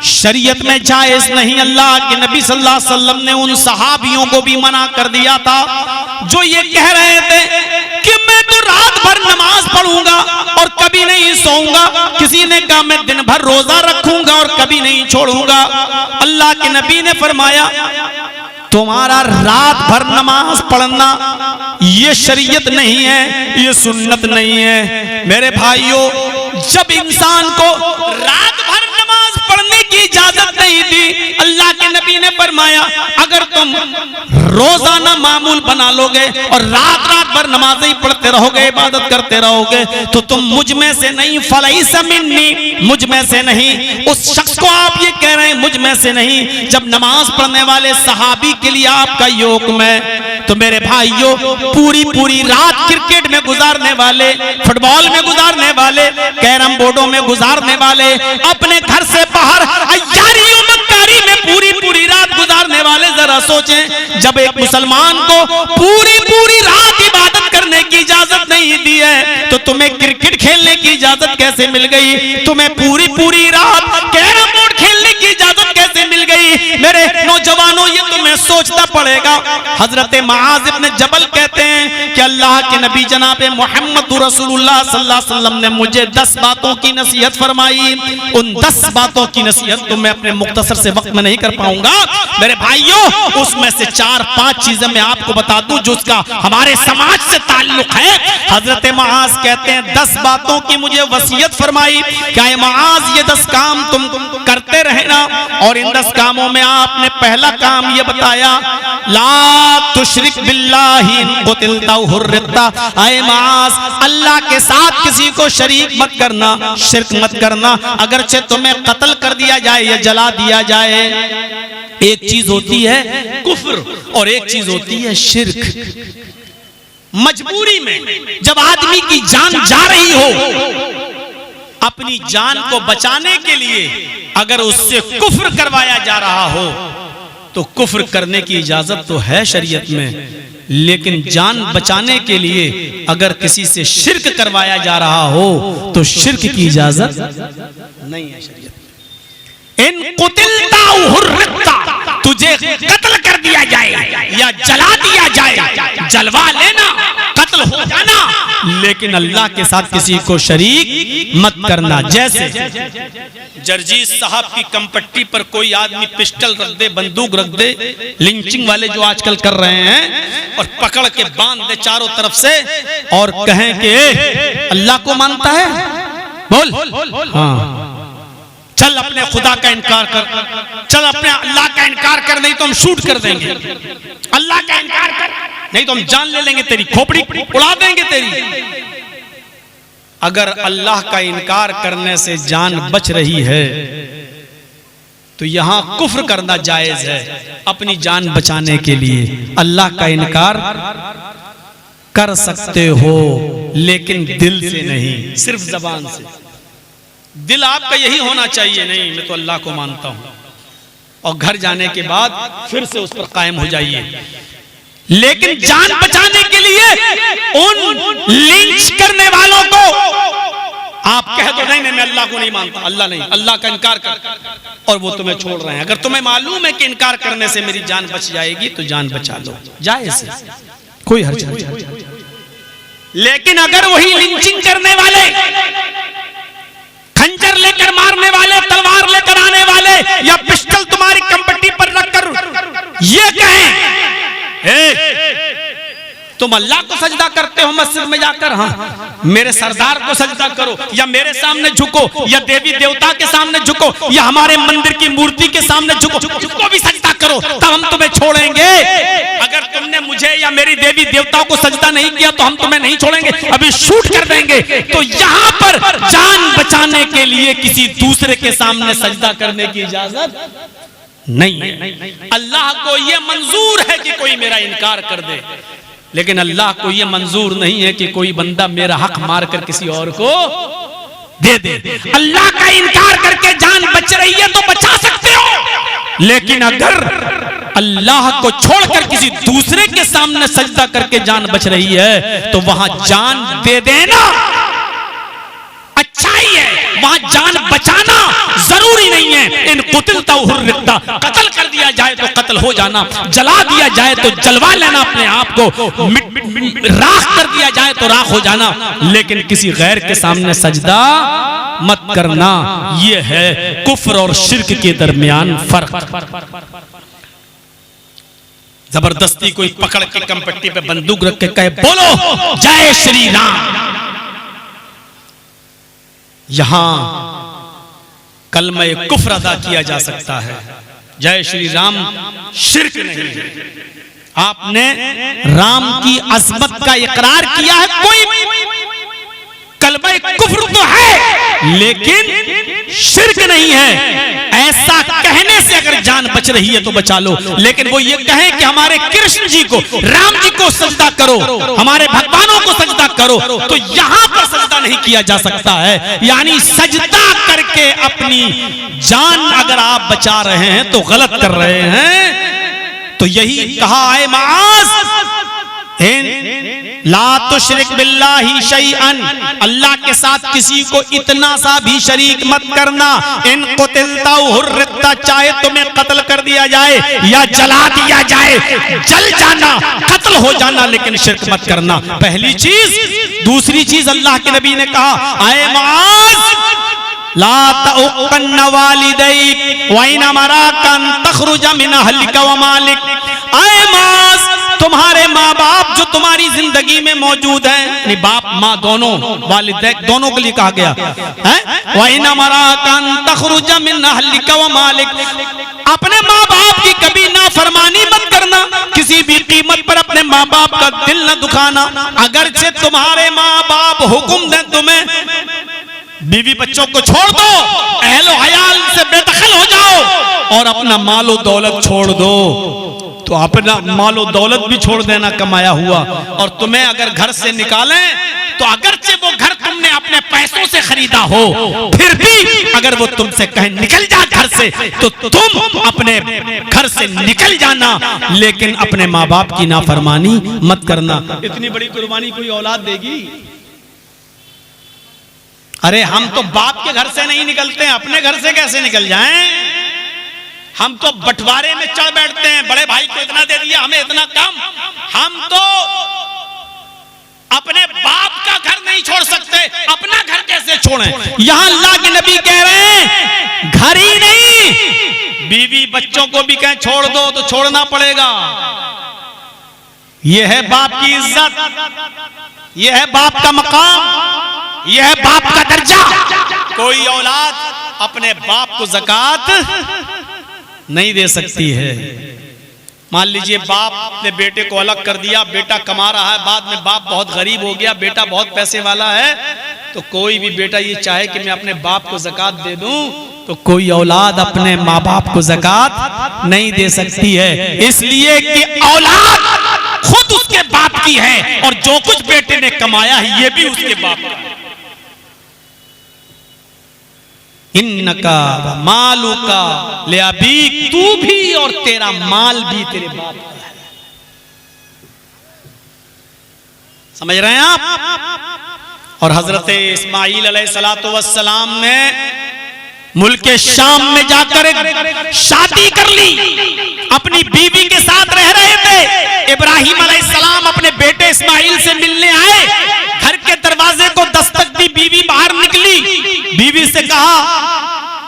शरीयत में जायज नहीं। अल्लाह के नबी सल्लल्लाहु अलैहि वसल्लम ने उन सहाबियों को भी मना कर दिया था जो ये कह रहे थे कि मैं तो रात भर नमाज पढ़ूंगा और कभी नहीं सोऊंगा। किसी ने कहा मैं दिन भर रोजा रखूंगा और कभी नहीं छोड़ूंगा। अल्लाह के नबी ने फरमाया तुम्हारा रात भर नमाज पढ़ना ये शरीयत नहीं है, ये सुन्नत नहीं है। मेरे भाइयों, जब इंसान को रात भर नमाज पढ़ने की इजाजत नहीं थी, अल्लाह के नबी ने फरमाया फरमाया अगर तुम रोजाना मामूल बना लोगे और रात रात भर नमाजें पढ़ते रहोगे, इबादत करते रहोगे, तो तुम मुझ में से नहीं, फलैसा मिन्नी, मुझ में से नहीं। उस शख्स को आप ये कह रहे हैं मुझ में से नहीं, जब नमाज पढ़ने वाले सहाबी के लिए आपका ये हुक्म है, तो मेरे भाइयों पूरी पूरी रात क्रिकेट में गुजारने वाले, फुटबॉल में गुजारने वाले, कैरम बोर्डों में गुजारने वाले, अपने घर से बाहर अय्यारियों मक्कारी में पूरी पूरी रात गुजारने वाले, जरा सोचें जब एक मुसलमान को पूरी पूरी रात इबादत करने की इजाजत नहीं दी है, तो तुम्हें क्रिकेट खेलने की इजाजत कैसे मिल गई? तुम्हें पूरी पूरी रात कैरम बोर्ड खेलने की इजाजत कैसे मिल गई? मेरे नौजवानों, ये तुम्हें सोचना पड़ेगा। हजरत मुआज इब्न जबल कहते हैं कि अल्लाह के नबी जनाब मोहम्मद रसूलुल्लाह सल्लल्लाहु अलैहि वसल्लम ने मुझे 10 बातों की नसीहत फरमाई। उन 10 बातों की नसीहत तो मैं अपने मुख्तसर से वक्त में नहीं कर पाऊंगा मेरे भाइयों, उसमें से 4-5 चीजें मैं आपको बता दूं जो उसका हमारे समाज से ताल्लुक है। हजरत मुआज कहते हैं 10 बातों की मुझे वसीयत फरमाई। क्या मुआज ये 10 काम तुम करते रहना, और इन 10 कामों में आपने पहला काम ये बताया, ला तुशरिक बिल्लाहि इन कुतिलता हुर्रिता। आए मुआज, अल्लाह के साथ किसी को शरीक मत करना, शिर्क मत करना, अगरचे तुम्हें कत्ल कर दिया जाए या जला दिया जाए। एक चीज होती है कुफ्र और एक चीज होती है शिर्क। मजबूरी में जब आदमी की जान जा रही हो, अपनी जान को बचाने के लिए अगर उससे कुफ्र करवाया जा रहा हो, तो कुफ्र करने की इजाजत तो है शरीयत में, लेकिन जान बचाने के लिए अगर किसी से शिर्क करवाया जा रहा हो तो शिर्क की इजाजत नहीं है शरीयत में। इन कुतिलता हुर्रिता, तुझे कत्ल कर दिया जाए या जला दिया जाए, जलवा लेना, कत्ल हो जाना, लेकिन अल्लाह के साथ किसी को शरीक मत करना। जैसे जर्जीस साहब की कंपट्टी पर कोई आदमी पिस्टल रख दे, बंदूक रख दे, लिंचिंग वाले जो आजकल कर रहे हैं, और पकड़ के बांध दे चारों तरफ से और कहें कि अल्लाह को मानता है, बोल हाँ, चल अपने खुदा का इनकार कर, चल अपने अल्लाह का इनकार कर, नहीं तो हम शूट कर देंगे, अल्लाह का इनकार कर, नहीं तो हम जान ले लेंगे, तेरी खोपड़ी उड़ा देंगे तेरी। अगर अल्लाह का इनकार करने से जान बच रही है तो यहां कुफ्र करना जायज है अपनी जान बचाने के लिए। अल्लाह का इनकार कर सकते हो लेकिन दिल से नहीं, सिर्फ जबान से। दिल आपका यही होना चाहिए, नहीं मैं तो अल्लाह को मानता हूं, और घर जाने के बाद फिर से उस पर कायम हो जाइए। लेकिन जान बचाने के लिए उन लिंच करने वालों को आप कह दो नहीं मैं अल्लाह को नहीं मानता, अल्लाह नहीं, अल्लाह का इनकार कर, और वो तुम्हें छोड़ रहे हैं। अगर तुम्हें मालूम है कि इनकार करने से मेरी जान बच जाएगी तो जान बचा लो, जायज़ है, कोई हर्ज नहीं। लेकिन अगर वही लिंचिंग करने वाले, खंजर लेकर मारने वाले, तलवार लेकर आने वाले, या पिस्टल तुम्हारी कंपट्टी पर रखकर ये कहें तुम अल्लाह को सजदा करते हो मस्जिद में जाकर, हाँ मेरे सरदार को सजदा करो, या मेरे सामने झुको, या देवी देवता के सामने झुको, या हमारे मंदिर की मूर्ति के सामने झुको, उसको भी सजदा करो, तब हम तुम्हें छोड़ेंगे। अगर तुमने मुझे या मेरी देवी देवताओं को सजदा नहीं किया तो हम तुम्हें नहीं छोड़ेंगे, अभी शूट कर देंगे। तो यहाँ पर जान बचाने के लिए किसी दूसरे के सामने सजदा करने की इजाजत नहीं है। अल्लाह को यह मंजूर है कि कोई मेरा इनकार कर दे, लेकिन अल्लाह को यह मंजूर नहीं है कि कोई बंदा मेरा हक मारकर किसी और को दे दे। अल्लाह का इनकार करके जान बच रही है तो बचा सकते हो, लेकिन अगर अल्लाह को छोड़कर किसी दूसरे के सामने सजदा करके जान बच रही है तो वहां जान दे देना अच्छा ही है, वहां जान बचाना जरूरी नहीं है। इन कुतिलता हुर्रिता, कत्ल कर दिया जाए तो कत्ल हो जाना, जला दिया जाए तो जलवा लेना अपने आप को, राख कर दिया जाए तो राख हो जाना, लेकिन किसी गैर के सामने सजदा मत करना। यह है कुफ्र और शिर्क के दरमियान फर्क। जबरदस्ती कोई पकड़ के कंपट्टी पे बंदूक रख के कहे बोलो जय श्री राम, यहां कलमा कुफ्र अदा किया जा सकता है, जय श्री राम शिर्क नहीं है। आपने राम की अज़मत का इकरार किया है, कोई कलमा कुफ्र तो है लेकिन शिर्क नहीं है। ऐसा कहने से अगर जान बच रही है तो बचा लो, लेकिन वो ये कहे कि हमारे कृष्ण जी को, राम जी को सजदा करो, हमारे भगवानों को सजदा करो, तो यहां पर सजदा नहीं किया जा सकता है। यानी सजदा करके अपनी जान अगर आप बचा रहे हैं तो गलत कर रहे हैं। तो यही कहा है माज़ ला तुशरिक बिल्लाहि शैअन, अल्लाह के साथ किसी को इतना सा भी शरीक मत करना। इन कुतिलता हुर्रिता, चाहे तुम्हें कत्ल कर दिया जाए या जला दिया जाए, जल जाना, कत्ल हो जाना, लेकिन शिर्क मत करना, पहली चीज। दूसरी चीज अल्लाह के नबी ने कहा, आए माज़ ला तउक़न्न वालिदैक व इन अमराका अन तख़रुज मिन अहलिका व मालिक, आए माज़ तुम्हारे माँ बाप जो तुम्हारी जिंदगी में मौजूद हैं, बाप माँ दोनों, वालिदैन दोनों के लिए कहा गया है, व इन अमराका अन तख़रुज मिन अहलिका व मालिक, अपने माँ बाप की कभी नाफरमानी मत करना, किसी भी कीमत पर अपने माँ बाप का दिल न दुखाना। अगरचे तुम्हारे माँ बाप हुक्म दें तुम्हें बीवी बच्चों को छोड़ दो, अहलो हयाल से बेदखल हो जाओ और अपना मालो दौलत छोड़ दो, तो अपना मालो दौलत भी छोड़ देना कमाया हुआ। और तुम्हें अगर घर से निकालें तो अगरचे वो घर तुमने अपने पैसों से खरीदा हो, फिर भी अगर वो तुमसे कहें निकल जा घर से, तो तुम अपने घर से निकल जाना, लेकिन अपने माँ बाप की नाफरमानी मत करना। इतनी बड़ी कुर्बानी कोई औलाद देगी? अरे हम तो बाप के घर से नहीं निकलते हैं, अपने घर से कैसे निकल जाएं? हम तो बंटवारे में चढ़ बैठते हैं, बड़े भाई को इतना दे दिया, हमें इतना कम। हम तो अपने बाप का घर नहीं छोड़ सकते, अपना घर कैसे छोड़ें? यहां अल्लाह के नबी कह रहे हैं घर ही नहीं, बीवी बच्चों को भी कहें छोड़ दो तो छोड़ना पड़ेगा। यह है बाप की इज्जत, यह है बाप का मकाम, यह है बाप का दर्जा। कोई औलाद अपने बाप को ज़कात नहीं दे सकती है। मान लीजिए बाप ने बेटे को अलग कर दिया, बेटा कमा रहा है, बाद में बाप बहुत गरीब हो गया, बेटा बहुत पैसे वाला है, तो कोई भी बेटा ये चाहे कि मैं अपने बाप को ज़कात दे दूं, तो कोई औलाद अपने माँ बाप को ज़कात नहीं दे सकती है, इसलिए कि औलाद खुद उसके बाप की है और जो कुछ बेटे ने कमाया है ये भी उसके बाप का है। इन्नका मालूका ले अबीक, तू भी और तेरा माल भी तेरे बाप का है। समझ रहे हैं आप? और हजरत इस्माइल अलैहिस्सलातु वस्सलाम ने मुल्क शाम में जाकर शादी कर ली, अपनी बीवी के साथ रह रहे थे। इब्राहिम अलैहिस्सलाम अपने बेटे इस्माइल से मिलने आए, घर के दरवाजे को दस्तक दी, बीवी बाहर निकली, बीवी से कहा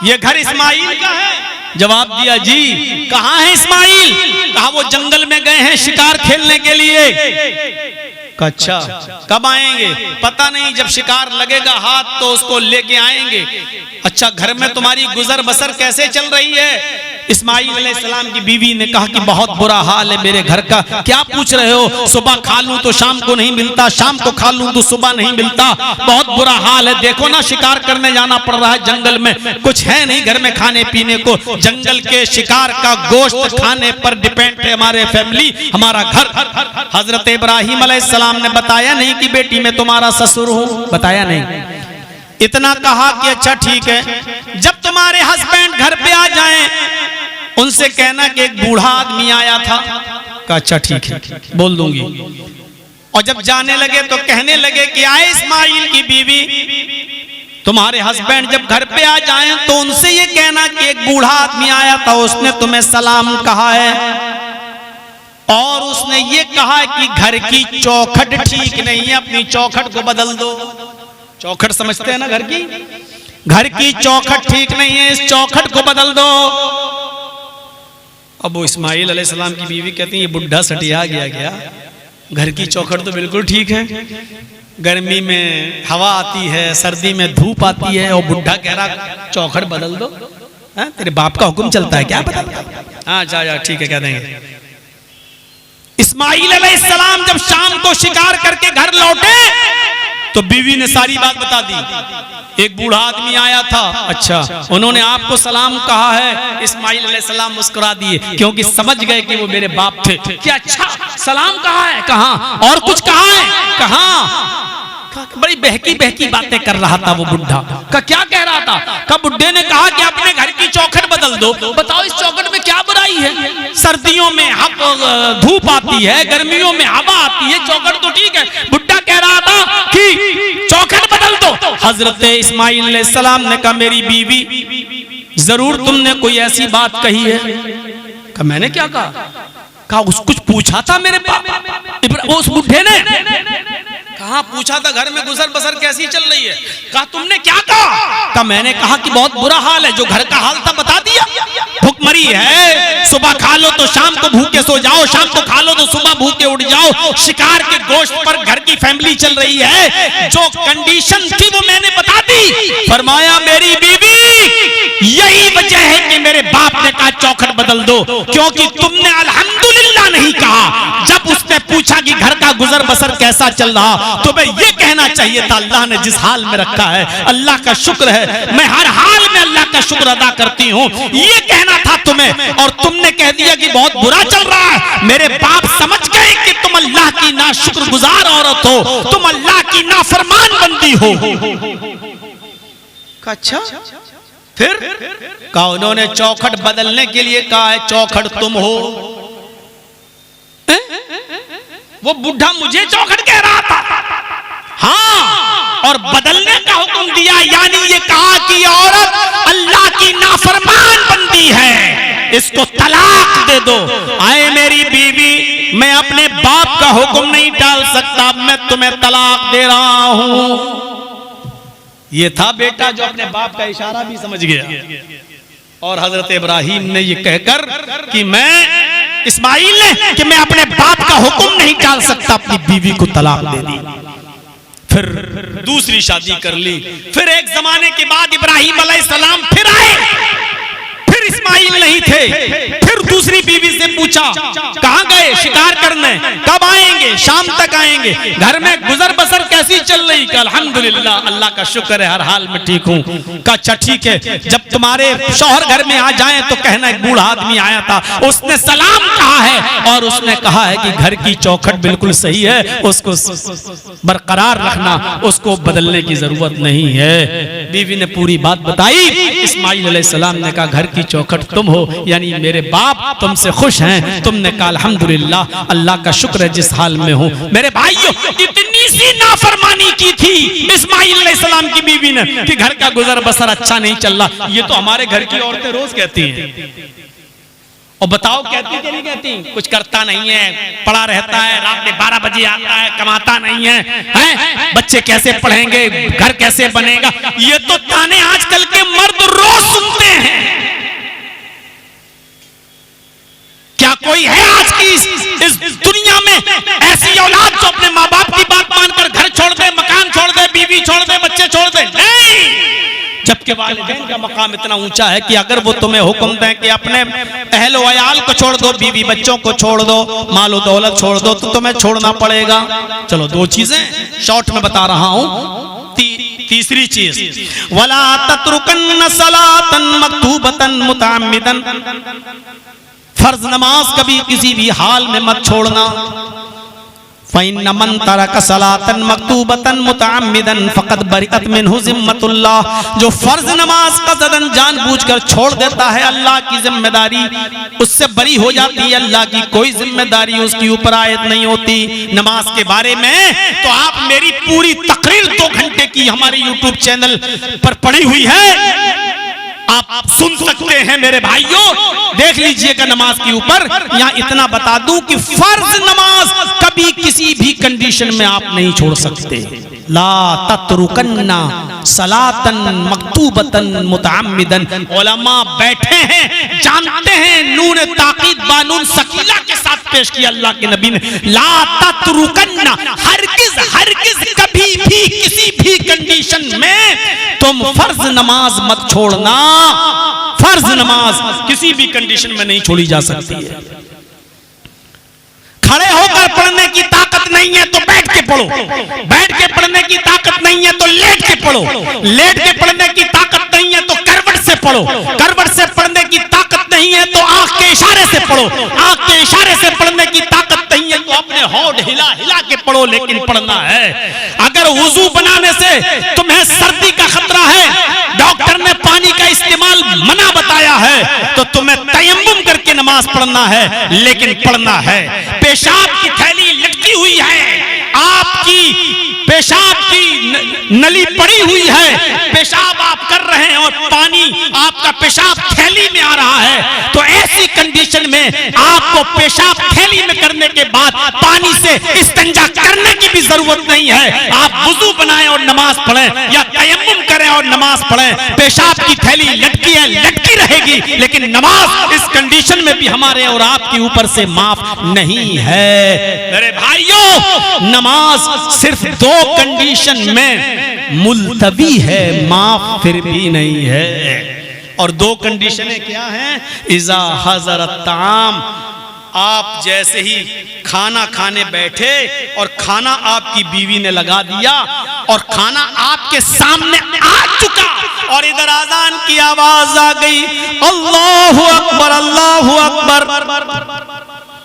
यह घर इस्माइल का है? जवाब दिया जी। कहाँ है इस्माइल? कहा वो जंगल में गए हैं शिकार खेलने के लिए। अच्छा कब आएंगे? पता नहीं, जब शिकार लगेगा हाथ तो उसको लेके आएंगे। अच्छा घर में तुम्हारी गुजर बसर कैसे चल रही है? इस्माइल अलैहिस्सलाम की बीवी ने कहा कि बहुत बुरा हाल है मेरे घर का। क्या पूछ रहे हो? सुबह खा लूं तो शाम को नहीं मिलता, शाम को खा लूं तो सुबह नहीं मिलता, बहुत बुरा हाल है। देखो ना शिकार करने जाना पड़ रहा है जंगल में, कुछ है नहीं घर में खाने पीने को, जंगल के शिकार का गोश्त खाने पर डिपेंड है हमारे फैमिली, हमारा घर। हजरत इब्राहिम अलैहिस्सलाम ने बताया नहीं कि बेटी मैं तुम्हारा ससुर हूं, बताया नहीं। इतना कहा कि अच्छा ठीक है, जब तुम्हारे हस्बैंड घर पे आ जाएं उनसे कहना कि एक बूढ़ा आदमी आया था। कहा अच्छा ठीक है बोल दूंगी। और जब जाने लगे तो कहने लगे कि आए इस्माइल की बीवी, तुम्हारे हस्बैंड जब घर पे आ जाएं तो उनसे ये कहना कि एक बूढ़ा आदमी आया था, उसने तुम्हें सलाम कहा है और उसने ये कहा कि घर की चौखट ठीक नहीं है, अपनी चौखट को बदल दो। चौखट समझते हैं ना घर की? घर की चौखट ठीक नहीं है, इस चौखट को बदल दो। अब वो इस्माइल अलैहिस्सलाम की बीवी कहती है ये बुढ़ा सटिया गया, घर की चौखट तो बिल्कुल ठीक है, गर्मी में हवा आती है, सर्दी में धूप आती है, और बुढ़ा कह रहा चौखट बदल दो। तेरे बाप का हुक्म चलता है क्या? बता। हाँ जा ठीक है कह देंगे। इस्माइल अलैहिस्सलाम जब शाम को शिकार करके घर लौटे तो बीवी ने सारी बात बता दी। एक बूढ़ा आदमी आया था, अच्छा उन्होंने आपको सलाम कहा है। इस्माइल अलैहिस्सलाम मुस्कुरा दिए क्योंकि समझ गए कि वो मेरे बाप थे। क्या अच्छा सलाम कहा है? कहाँ? और कुछ कहा है? कहाँ? बड़ी बहकी बहकी बातें कर रहा था वो बुढ़ा। का क्या कह रहा था? का बुढ़े ने कहा कि अपने घर की चौखट बदल दो। बताओ इस चौखट में क्या बुराई है? सर्दियों में धूप आती है, गर्मियों में हवा आती है, चौखट तो ठीक है। बुढ़ा कह रहा था कि चौखट बदल दो। हजरत इस्माइल अलैहिस्सलाम ने कहा मेरी बीवी जरूर तुमने कोई ऐसी बात कही है। कहा मैंने क्या कहा? कहा कुछ पूछा था मेरे पाप उस बुढ़े ने। कहा पूछा था घर में गुजर बसर कैसी चल रही है? कहा तुमने क्या कहा? कहा मैंने कहा कि बहुत बुरा हाल है। जो घर का हाल था बता दिया। भूखमरी है, सुबह खा लो तो शाम को भूखे सो जाओ, शाम को खा लो तो सुबह भूखे उठ जाओ। शिकार के गोश्त पर घर की फैमिली चल रही है। जो कंडीशन थी वो मैंने बता दी। फरमाया मेरी बीवी यही वजह है कि मेरे बाप ने कहा चौखट बदल दो, क्योंकि तुमने अल्हम्दुलिल्लाह नहीं कहा। जब उसने पूछा कि घर का गुजर बसर कैसा चल रहा, तो मैं ये कहना चाहिए था अल्लाह ने जिस हाल में रखा है अल्लाह का शुक्र है, मैं हर हाल में अल्लाह का शुक्र अदा करती हूँ, ये कहना था तुम्हें। और तुमने कह दिया कि बहुत बुरा चल रहा है। मेरे बाप समझ गए कि तुम अल्लाह की ना शुक्रगुजार औरत हो, तुम अल्लाह की नाफरमान बंदी हो। अच्छा फिर कहा उन्होंने चौखट बदलने के लिए कहा है, चौखट तुम हो। वो बुढ़ा मुझे चौखट कह रहा था। हाँ, और बदलने का हुक्म दिया, यानी ये कहा कि औरत अल्लाह की नाफरमान बंदी है, इसको तलाक दे दो। आए मेरी बीवी मैं अपने बाप का हुक्म नहीं टाल सकता, मैं तुम्हें तलाक दे रहा हूं। ये था बेटा जो अपने बाप का इशारा भी समझ गया। और हजरत इब्राहिम ने ये कहकर कि मैं इस्माइल ने कि मैं अपने बाप का हुक्म नहीं टाल सकता, अपनी बीवी को तलाक दे दी। फिर दूसरी शादी कर ली। फिर एक जमाने के बाद इब्राहिम अलैहिस्सलाम फिर आए, फिर इस्माइल नहीं थे। फिर दूसरी बीवी से पूछा कहां गए शिकार करने, कब आएंगे? शाम तक आएंगे। घर में गुजर बसर कैसी चल रही? का अल्हम्दुलिल्लाह अल्लाह का शुक्र है, हर हाल में ठीक हूँ। का अच्छा ठीक है, जब तुम्हारे शौहर घर में आ जाएं तो कहना एक बूढ़ा आदमी आया था, उसने सलाम कहा है और उसने कहा है कि घर की चौखट बिल्कुल सही है, उसको बरकरार रखना, उसको बदलने की जरूरत नहीं है। बीवी ने पूरी बात बताई। इस्माइल अलैहिस्सलाम ने कहा घर की चौखट तुम हो, यानी मेरे बाप तुमसे खुश हैं। तुमने कहा अल्हम्दुलिल्लाह अल्लाह का शुक्र है जिस हाल में हूँ। मेरे भाइयों इतनी सी नाफरमानी की थी इस्माइल अलैहिस्सलाम की बीवी ने कि घर का गुजर बसर अच्छा नहीं चल रहा। ये तो हमारे घर की औरतें रोज कहती हैं। और बताओ कहती कि नहीं कहती? कुछ करता नहीं है, पड़ा रहता है, रात में 12 बजे आता है, कमाता नहीं है, हैं? बच्चे कैसे पढ़ेंगे, घर कैसे बनेगा? ये तो ताने आजकल के मर्द रोज सुनते हैं। क्या कोई है आज की इस दुनिया में ऐसी औलाद जो अपने माँ बाप की बात मानकर घर छोड़ दे, मकान छोड़ दे, बीवी छोड़ दे, बच्चे छोड़ दे? नहीं। जबकि वालिदैन का मकाम इतना ऊंचा है कि अगर वो तुम्हें हुक्म दें कि अपने अहलो अयाल को छोड़ दो, बीवी बच्चों को छोड़ दो, मालो दौलत छोड़ दो, तो तुम्हें छोड़ना पड़ेगा। चलो दो चीजें शॉर्ट में बता रहा हूं। तीसरी चीज वला तत्रुकन सलातन मक्तूबतन मुतअम्मिदन, फर्ज नमाज कभी किसी भी हाल में मत छोड़ना। फ़इन्न मन तरक सलातन मक्तूबतन मुतअम्मिदन फ़क़द बरिअत मिन्हु ज़िम्मतुल्लाह, जो फर्ज नमाज कज़दन जानबूझकर छोड़ देता है अल्लाह की जिम्मेदारी उससे बरी हो जाती है। अल्लाह की कोई जिम्मेदारी उसके ऊपर आयत नहीं होती। नमाज के बारे में तो आप मेरी पूरी तकरीर 2 घंटे की हमारे यूट्यूब चैनल पर पड़ी हुई है, आप सुन सकते हैं। मेरे भाइयों देख लीजिएगा नमाज के ऊपर। यहाँ इतना बता दूं कि फर्ज नमाज कभी किसी भी कंडीशन में आप नहीं छोड़ सकते। ला तत्रुकन्ना सलातन मक्तूबतन मुतअम्मिदन। उलमा बैठे हैं, जानते हैं, नून ताकीद बानून सकीला के साथ पेश किया अल्लाह के नबी ने। ला तत्रुकन्ना, हरगिज हरगिज कभी भी किसी भी कंडीशन में तुम फर्ज नमाज मत छोड़ना। फर्ज नमाज किसी भी कंडीशन में नहीं छोड़ी जा सकती है। खड़े होकर पढ़ने की ताकत नहीं है तो बैठ के पढ़ो, बैठ के पढ़ने की ताकत नहीं है तो लेट के पढ़ो, लेट के पढ़ने की ताकत नहीं है तो करवट से पढ़ो, करवट से पढ़ने की ताकत नहीं है तो आंख के इशारे से पढ़ो, आंख के इशारे से पढ़ने की ताकत नहीं है तो अपने होंठ हिला हिला के पढ़ो, लेकिन पढ़ना है। अगर वुजू बनाने से तुम्हें सर्दी का खतरा है, डॉक्टर ने पानी का इस्तेमाल मना बताया है, तो तुम्हें तयम्मुम करके नमाज पढ़ना है, लेकिन पढ़ना है। पेशाब की थैली लटकी हुई है, आपकी पेशाब की नली पड़ी हुई है, पेशाब आप कर रहे हैं और पानी आपका पेशाब थैली में आ रहा है, तो ऐसी कंडीशन में आपको पेशाब थैली में करने के बाद पानी से इस्तिंजा करने की भी जरूरत नहीं है। आप वुजू बनाएं और नमाज पढ़ें या तयम्मुम करें और नमाज पढ़ें, पेशाब की थैली लटकी है, लटकी रहेगी, लेकिन नमाज इस कंडीशन में भी हमारे और आपके ऊपर से माफ नहीं है। मेरे भाइयों, नमाज सिर्फ दो कंडीशन में मुल्तवी है, माफ फिर भी नहीं है। और दो कंडीशनें क्या हैं? इज़ा हज़रत ताम, आप जैसे ही खाना खाने बैठे और खाना आपकी बीवी ने लगा दिया और खाना आपके सामने आ चुका और इधर आजान की आवाज आ गई, अल्लाहु अकबर अल्लाहु अकबर,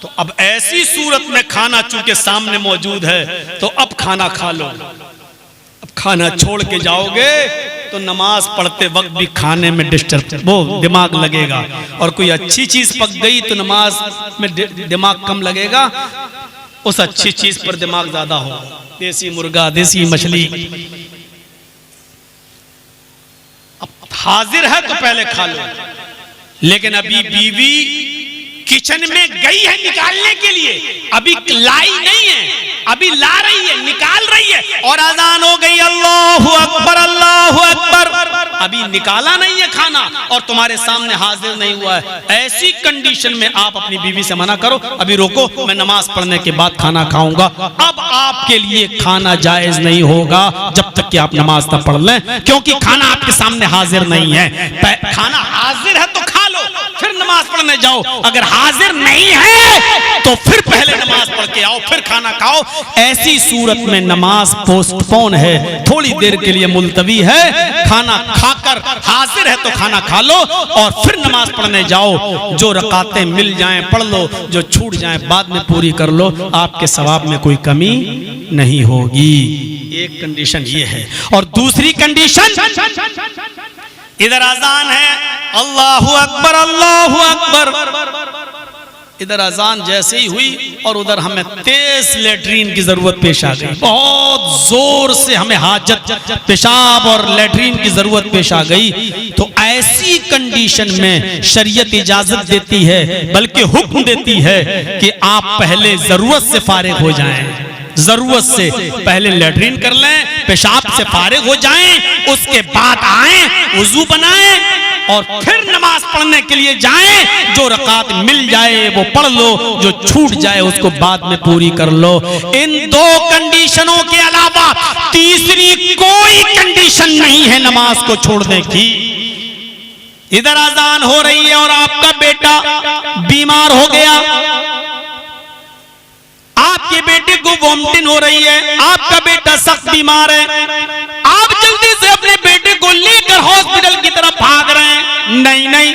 तो अब ऐसी सूरत में खाना चूंकि सामने मौजूद है तो अब खाना खा लो। अब खाना छोड़ के जाओगे तो नमाज पढ़ते वक्त भी खाने में डिस्टर्ब वो दिमाग लगेगा, और कोई अच्छी चीज पक गई तो नमाज में दिमाग कम लगेगा, उस अच्छी चीज पर दिमाग ज्यादा होगा। देसी मुर्गा, देसी मछली, अब हाजिर है तो पहले खा लो, लेकिन अभी बीवी किचन में गई है निकालने के लिए, अभी लाई नहीं है, अभी ला रही है, निकाल रही है, और अजान हो गई अल्लाहु अकबर अल्लाहु अकबर, अभी निकाला नहीं है खाना और तुम्हारे सामने हाजिर नहीं हुआ है। ऐसी कंडीशन में आप अपनी बीवी से मना करो, अभी रोको, मैं नमाज पढ़ने के बाद खाना खाऊंगा। अब आपके लिए खाना जायज नहीं होगा जब तक कि आप नमाज ना पढ़ लें, क्योंकि खाना आपके सामने हाजिर नहीं है। खाना हाजिर है तो खा लो, फिर नमाज पढ़ने जाओ। अगर हाजिर नहीं है तो फिर पहले नमाज पढ़ के आओ, फिर खाना खाओ। ऐसी सूरत में नमाज पोस्टपोन है, थोड़ी देर के लिए मुलतवी है। खाना खाकर हाजिर है तो खाना खा लो और फिर नमाज पढ़ने जाओ। जो रकातें मिल जाएं पढ़ लो, जो छूट जाएं बाद में पूरी कर लो, आपके सवाब में कोई कमी नहीं होगी। एक कंडीशन ये है। और दूसरी कंडीशन, इधर अजान है अल्लाहु अकबर अल्लाहु अकबर, इधर अजान जैसे ही हुई और उधर हमें तेज लेटरीन की जरूरत पेश आ गई, बहुत जोर से हमें हाजत, पेशाब और लेटरीन की जरूरत पेश आ गई। तो ऐसी कंडीशन में शरीयत इजाजत देती है, बल्कि हुक्म देती है कि आप पहले जरूरत से फारिग हो जाएं, जरूरत से पहले लेटरीन कर लें, पेशाब से फारिग हो जाएं, उसके बाद आएं, वुजू बनाएं और फिर नमाज पढ़ने के लिए जाएं। जो रकात मिल जाए वो पढ़ लो, जो छूट जाए उसको बाद में पूरी कर लो। इन दो कंडीशनों के अलावा तीसरी कोई कंडीशन नहीं है नमाज को छोड़ने की। इधर अजान हो रही है और आपका बेटा बीमार हो गया, आपके बेटे को वोमिटिंग हो रही है, आपका बेटा सख्त बीमार है, आप जल्दी से अपने बेटे को लेकर हॉस्पिटल की तरफ भाग रहे हैं। नहीं नहीं,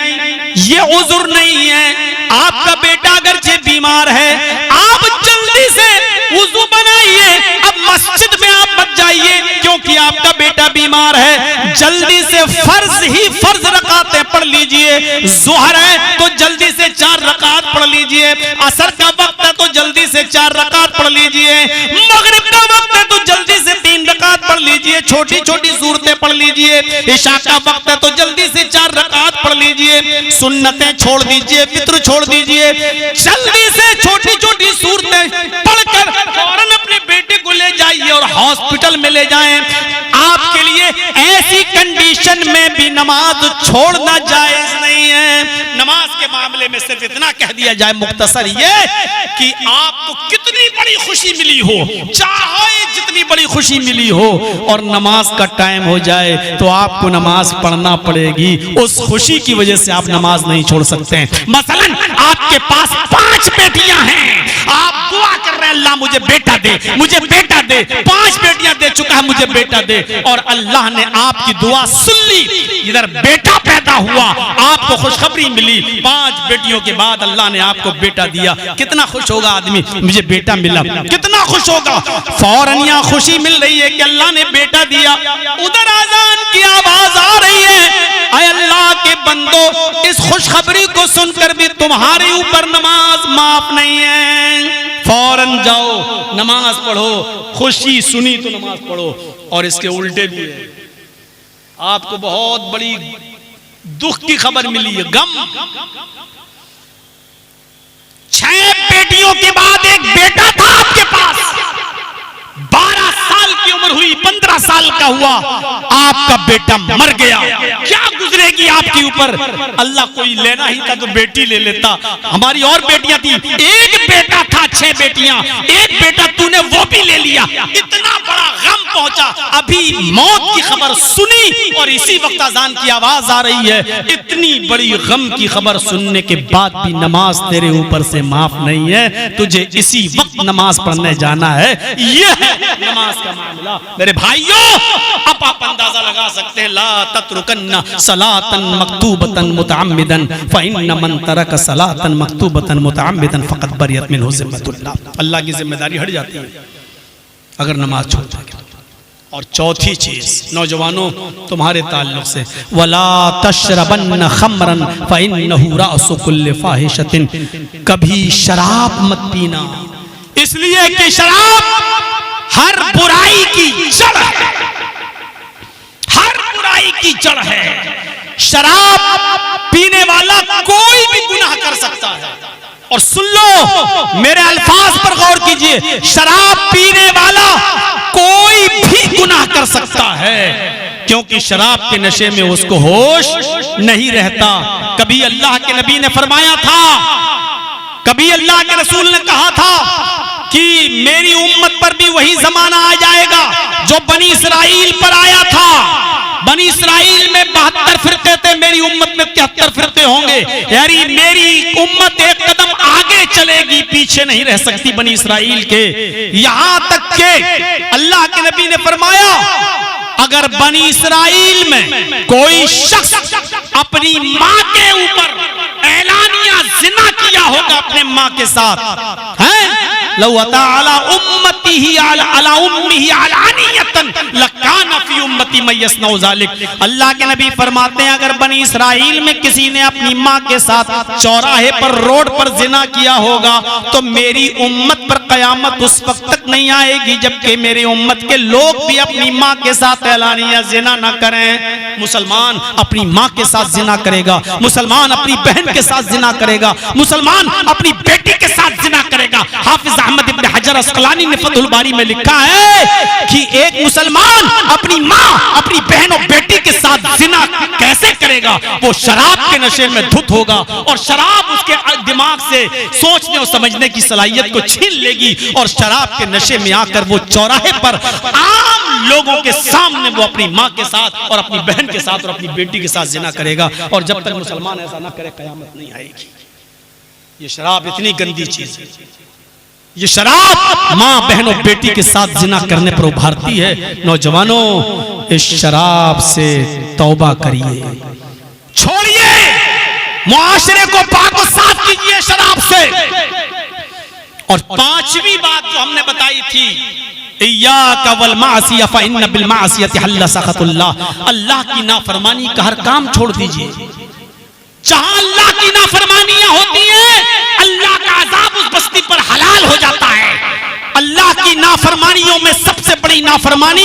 ये उज़्र नहीं है। आपका बेटा अगरचे बीमार है, आप जल्दी से वुज़ू बनाइए, अब मस्जिद में आप मत जाइए क्योंकि आपका बेटा बीमार है। जल्दी से फर्ज रकातें पढ़ लीजिए। ज़ोहर है तो जल्दी से 4 रकात पढ़ लीजिए, असर का वक्त है तो जल्दी से 4 रकात पढ़ लीजिए, मगरिब का वक्त है तो जल्दी से 3 रकात पढ़ लीजिए, छोटी छोटी सूरतें पढ़ लीजिए, इशा का वक्त है तो जल्दी से 4 रकात पढ़ लीजिए, सुन्नतें छोड़ दीजिए, वित्र छोड़ दीजिए, जल्दी से छोटी छोटी सूरतें पढ़कर फौरन अपने बेटे को ले जाइए और हॉस्पिटल में ले जाएं। आपके लिए ऐसी कंडीशन कंडीशन में भी नमाज छोड़ना जायज नहीं है। नमाज के मामले में सिर्फ इतना कह दिया जाए मुख्तसर ये कि आपको कितनी बड़ी खुशी मिली हो, चाहे जितनी बड़ी खुशी मिली हो, और नमाज का टाइम हो जाए तो आपको नमाज पढ़ना पड़ेगी। उस खुशी की वजह से आप नमाज नहीं छोड़ सकते हैं। मसलन आपके पास 5 बेटियां हैं, आप दुआ कर रहे हैं अल्लाह मुझे बेटा दे, मुझे बेटा दे, 5 बेटियां दे चुका है, मुझे बेटा दे, और अल्लाह ने आपकी दुआ सुन ली, इधर बेटा पैदा हुआ, आपको खुशखबरी मिली, 5 बेटियों के बाद अल्लाह ने आपको बेटा दिया। कितना खुश होगा आदमी, मुझे बेटा मिला, कितना खुश होगा। फौरन यहाँ खुशी मिल रही है कि अल्लाह ने बेटा दिया, उधर अजान की आवाज आ रही है, ऐ अल्लाह के बंदो इस खुशखबरी को सुनकर भी तुम्हारे ऊपर नमाज माफ नहीं है, फौरन जाओ नमाज पढ़ो। खुशी सुनी तो नमाज पढ़ो। और इसके उल्टे भी है, आपको बहुत बड़ी दुख की खबर मिली है, गम। 6 बेटियों के बाद एक बेटा था आपके पास, 12 साल की उम्र हुई, 15 साल का हुआ, आपका बेटा मर गया। क्या गुजरेगी आपके ऊपर? अल्लाह कोई लेना ही था तो बेटी ले लेता। हमारी और बेटियां थी, एक बेटा था, 6 बेटियां, एक बेटा तूने वो भी ले लिया। इतना बड़ा गम पहुंचा। अभी मौत की खबर सुनी और इसी वक्त अजान की आवाज आ रही है। इतनी बड़ी गम की खबर सुनने के बाद भी नमाज तेरे ऊपर से माफ नहीं है, तुझे इसी वक्त नमाज पढ़ने जाना है। यह है नमाज का मामला। मेरे भाइयों, अब आप अंदाजा लगा सकते हैं, ला तत्रुकन्ना सलातन मक्तूबतन मुतअम्मिदन फइन्न मन तरक सलातन मक्तूबतन मुतअम्मिदन फक़द बरियत मिनहु ज़िम्मतुल्लाह। अल्लाह की जिम्मेदारी हट जाती है अगर नमाज छोड़ दें। और चौथी चीज नौजवानों तुम्हारे ताल्लुक से, वला तशरबन्न खमरन फइन्नहु रासु कुल्लि फाहिशतिन, कभी शराब मत पीना, इसलिए कि शराब हर बुराई की जड़ है, हर बुराई की जड़ है। शराब पीने वाला कोई भी गुनाह कर सकता है। और सुन लो, मेरे अल्फाज पर गौर कीजिए, शराब पीने वाला कोई भी गुनाह कर सकता है, क्योंकि शराब के नशे में उसको होश नहीं रहता। कभी अल्लाह के नबी ने फरमाया था, कभी अल्लाह के रसूल ने कहा था कि मेरी उम्मत पर भी वही जमाना आ जाएगा जो बनी इसराइल पर आया था। बनी इसराइल में 72 फिरके थे, मेरी उम्मत में 73 फिरके होंगे। यानी मेरी उम्मत एक कदम आगे चलेगी, पीछे नहीं रह सकती बनी इसराइल के। यहां तक के अल्लाह के नबी ने फरमाया, अगर बनी इसराइल में कोई शख्स अपनी मां के ऊपर ऐलानिया जिना किया होगा अपने मां के साथ, हैं लौ अता अला उम्मतिही अला उम्मिही अलानियतन लकाना फी उम्मती मै यसनउ ज़ालिक। अल्लाह के नबी फरमाते हैं, अगर बनी इसराइल में किसी ने अपनी मां के साथ चौराहे पर, रोड पर जिना किया होगा तो मेरी उम्मत पर कयामत उस वक्त तक नहीं आएगी जबकि मेरी उम्मत के लोग भी अपनी मां के साथ ऐलानिया जिना न करें। मुसलमान अपनी मां के साथ जिना करेगा, मुसलमान अपनी बहन के साथ जिना करेगा, मुसलमान अपनी बेटी के साथ जिना करेगा। हाफिज अहमद इब्न हजर अस्कलानी ने फतहुल बारी में लिखा है कि एक मुसलमान अपनी मां, अपनी बहन और बेटी के साथ जिना कैसे करेगा? वो शराब के नशे में धुत होगा और शराब उसके दिमाग से सोचने और समझने की सलाहियत को छीन लेगी और शराब के नशे में आकर वो चौराहे पर आम लोगों के सामने वो अपनी मां के साथ और अपनी बहन के साथ और अपनी बेटी के साथ जिना करेगा। और जब तक मुसलमान ऐसा ना करे कयामत नहीं आएगी। ये शराब इतनी गंदी चीज है, ये शराब मां बहन और बेटी के साथ जिना करने पर उभारती है। नौजवानों, इस शराब से तौबा करिए, छोड़िए, मुआशरे को पाक और साफ कीजिए शराब से। और 5वीं बात जो हमने बताई थी, इय्याका वल मासिया फइन्न बिल मासियति हल्ला सखतुल्लाह, अल्लाह की नाफरमानी का हर काम छोड़ दीजिए। जहां अल्लाह की नाफरमानियां होती हैं, अल्लाह का अजाब उस बस्ती पर हलाल हो जाता है। अल्लाह की नाफरमानियों में सबसे बड़ी नाफरमानी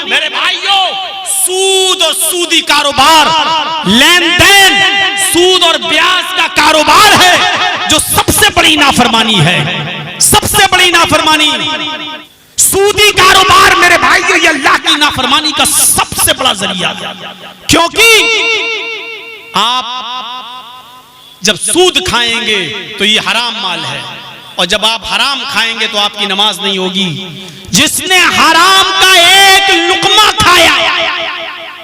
मेरे भाइयों सूद और सूदी कारोबार, लेन देन, सूद और ब्याज का कारोबार है जो सबसे बड़ी नाफरमानी है, सबसे बड़ी नाफरमानी। सूदी कारोबार मेरे भाइयों ये अल्लाह की नाफरमानी का सबसे बड़ा जरिया है, क्योंकि आप जब सूद खाएंगे तो ये हराम माल है, और जब आप हराम खाएंगे तो आपकी नमाज नहीं होगी। जिसने हराम का एक लुकमा खाया,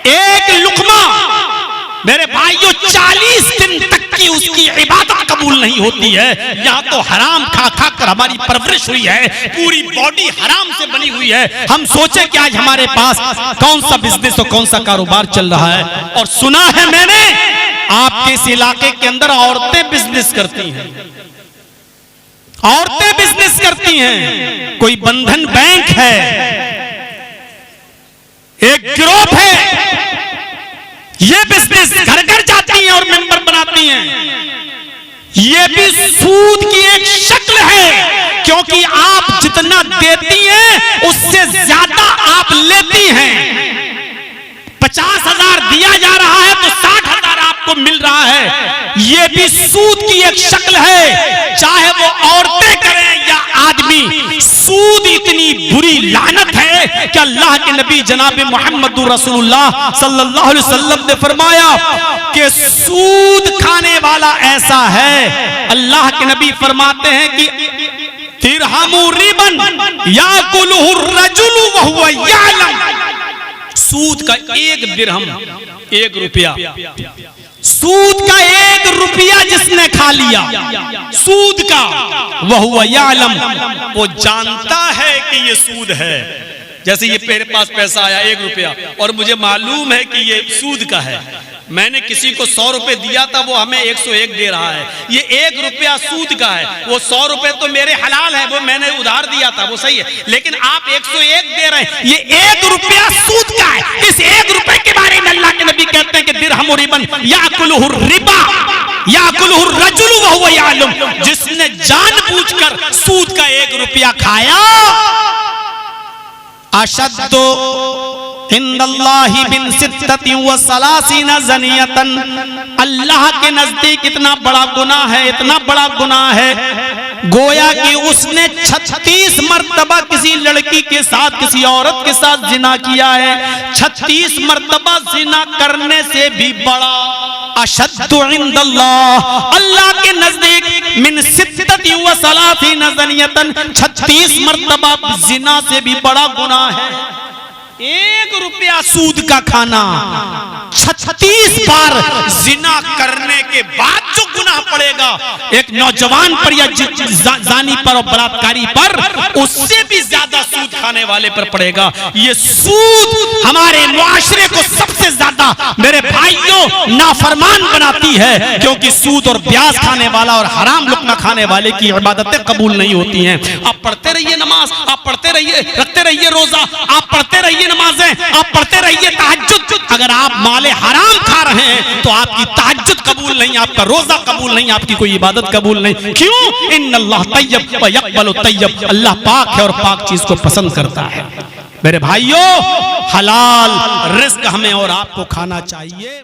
एक लुकमा, मेरे भाइयों 40 दिन तक की उसकी इबादत कबूल नहीं होती है। यहाँ तो हराम खा खा कर हमारी परवरिश हुई है, पूरी बॉडी हराम से बनी हुई है। हम सोचे कि आज हमारे पास कौन सा बिजनेस और कौन सा कारोबार चल रहा है। और सुना है मैंने आपके इस इलाके के अंदर औरतें बिजनेस करती हैं, औरतें बिजनेस करती हैं। कोई बंधन बैंक है, एक ग्रुप है, ये बिजनेस घर घर जाती हैं और मेंबर बनाती हैं। ये भी सूद की एक शक्ल है, क्योंकि आप जितना देती हैं उससे ज्यादा आप लेती हैं। 50,000 दिया जा रहा है तो 60,000 आपको मिल रहा है। ये भी सूद की एक शक्ल है, चाहे वो औरतें करें या आदमी। सूद इतनी बुरी लानत है कि अल्लाह के नबी जनाब मोहम्मद रसूलुल्लाह सल्लल्लाहु अलैहि वसल्लम ने फरमाया कि सूद खाने वाला ऐसा है, अल्लाह के नबी फरमाते हैं कि तिरहमु रिबन याकुलुहु रजुलु व हुवा यअलम। सूद का एक दिरहम, 1 रुपया, सूद का 1 रुपया जिसने खा लिया सूद का, वह हुआ यालम, वो जानता है कि ये सूद है। जैसे ये मेरे पास पैसा आया 1 रुपया और मुझे मालूम है कि ये सूद का है, मैंने किसी को 100 रुपए दिया था, वो हमें 101 दे रहा है, ये 1 रुपया सूद का है। वो 100 रुपए तो मेरे हलाल है, वो मैंने उधार दिया था, वो सही है, लेकिन आप 101 दे रहे हैं, ये 1 रुपया सूद का है। इस 1 रुपए के बारे में अल्लाह के नबी कहते हैं कि दिरहम रिबन याकुलुहु रिबा याकुलुहु रजुलु व हुवा यअलम। जिसने जानबूझकर सूद का 1 रुपया खाया, अशद्दु इंदल्लाहि बिन सित्तति व सलासीना ज़नियतन, अल्लाह के नजदीक इतना बड़ा गुनाह है, इतना बड़ा गुनाह है, गोया कि उसने 36 मर्तबा किसी लड़की के साथ, किसी औरत के साथ जिना किया है। 36 मर्तबा जिना करने से भी बड़ा, अशद्दु इंदल्लाह, अल्लाह के नजदीक मिन सित्तति व सलासीना ज़नियतन, 36 मर्तबा जिना से भी बड़ा गुनाह है। 1 रुपया सूद का खाना, 36 बार जिना करने के बाद जो गुनाह पड़ेगा एक नौजवान पर या जानी पर और बलात्कारी पर, उससे भी ज्यादा सूद खाने वाले पर पड़ेगा। ये सूद हमारे मुआशरे को सबसे ज्यादा मेरे भाइयों नाफरमान बनाती है, क्योंकि सूद और ब्याज खाने वाला और हराम लुक्मा खाने वाले की इबादतें कबूल नहीं होती हैं। आप पढ़ते रहिए नमाज, आप पढ़ते रहिए, रखते रहिए रोजा, आप पढ़ते रहिए नमाजें, आप पढ़ते रहिए तहज्जुद। अगर आप माले हराम खा रहे हैं तो आपकी तहज्जुद कबूल नहीं, आपका रोजा कबूल नहीं, आपकी कोई इबादत कबूल नहीं। क्यों? इन्नल्लाह तय्यब व यक़बलु तय्यब, अल्लाह पाक है और पाक चीज को पसंद करता है। मेरे भाइयों, हलाल रिज़्क हमें और आपको खाना चाहिए।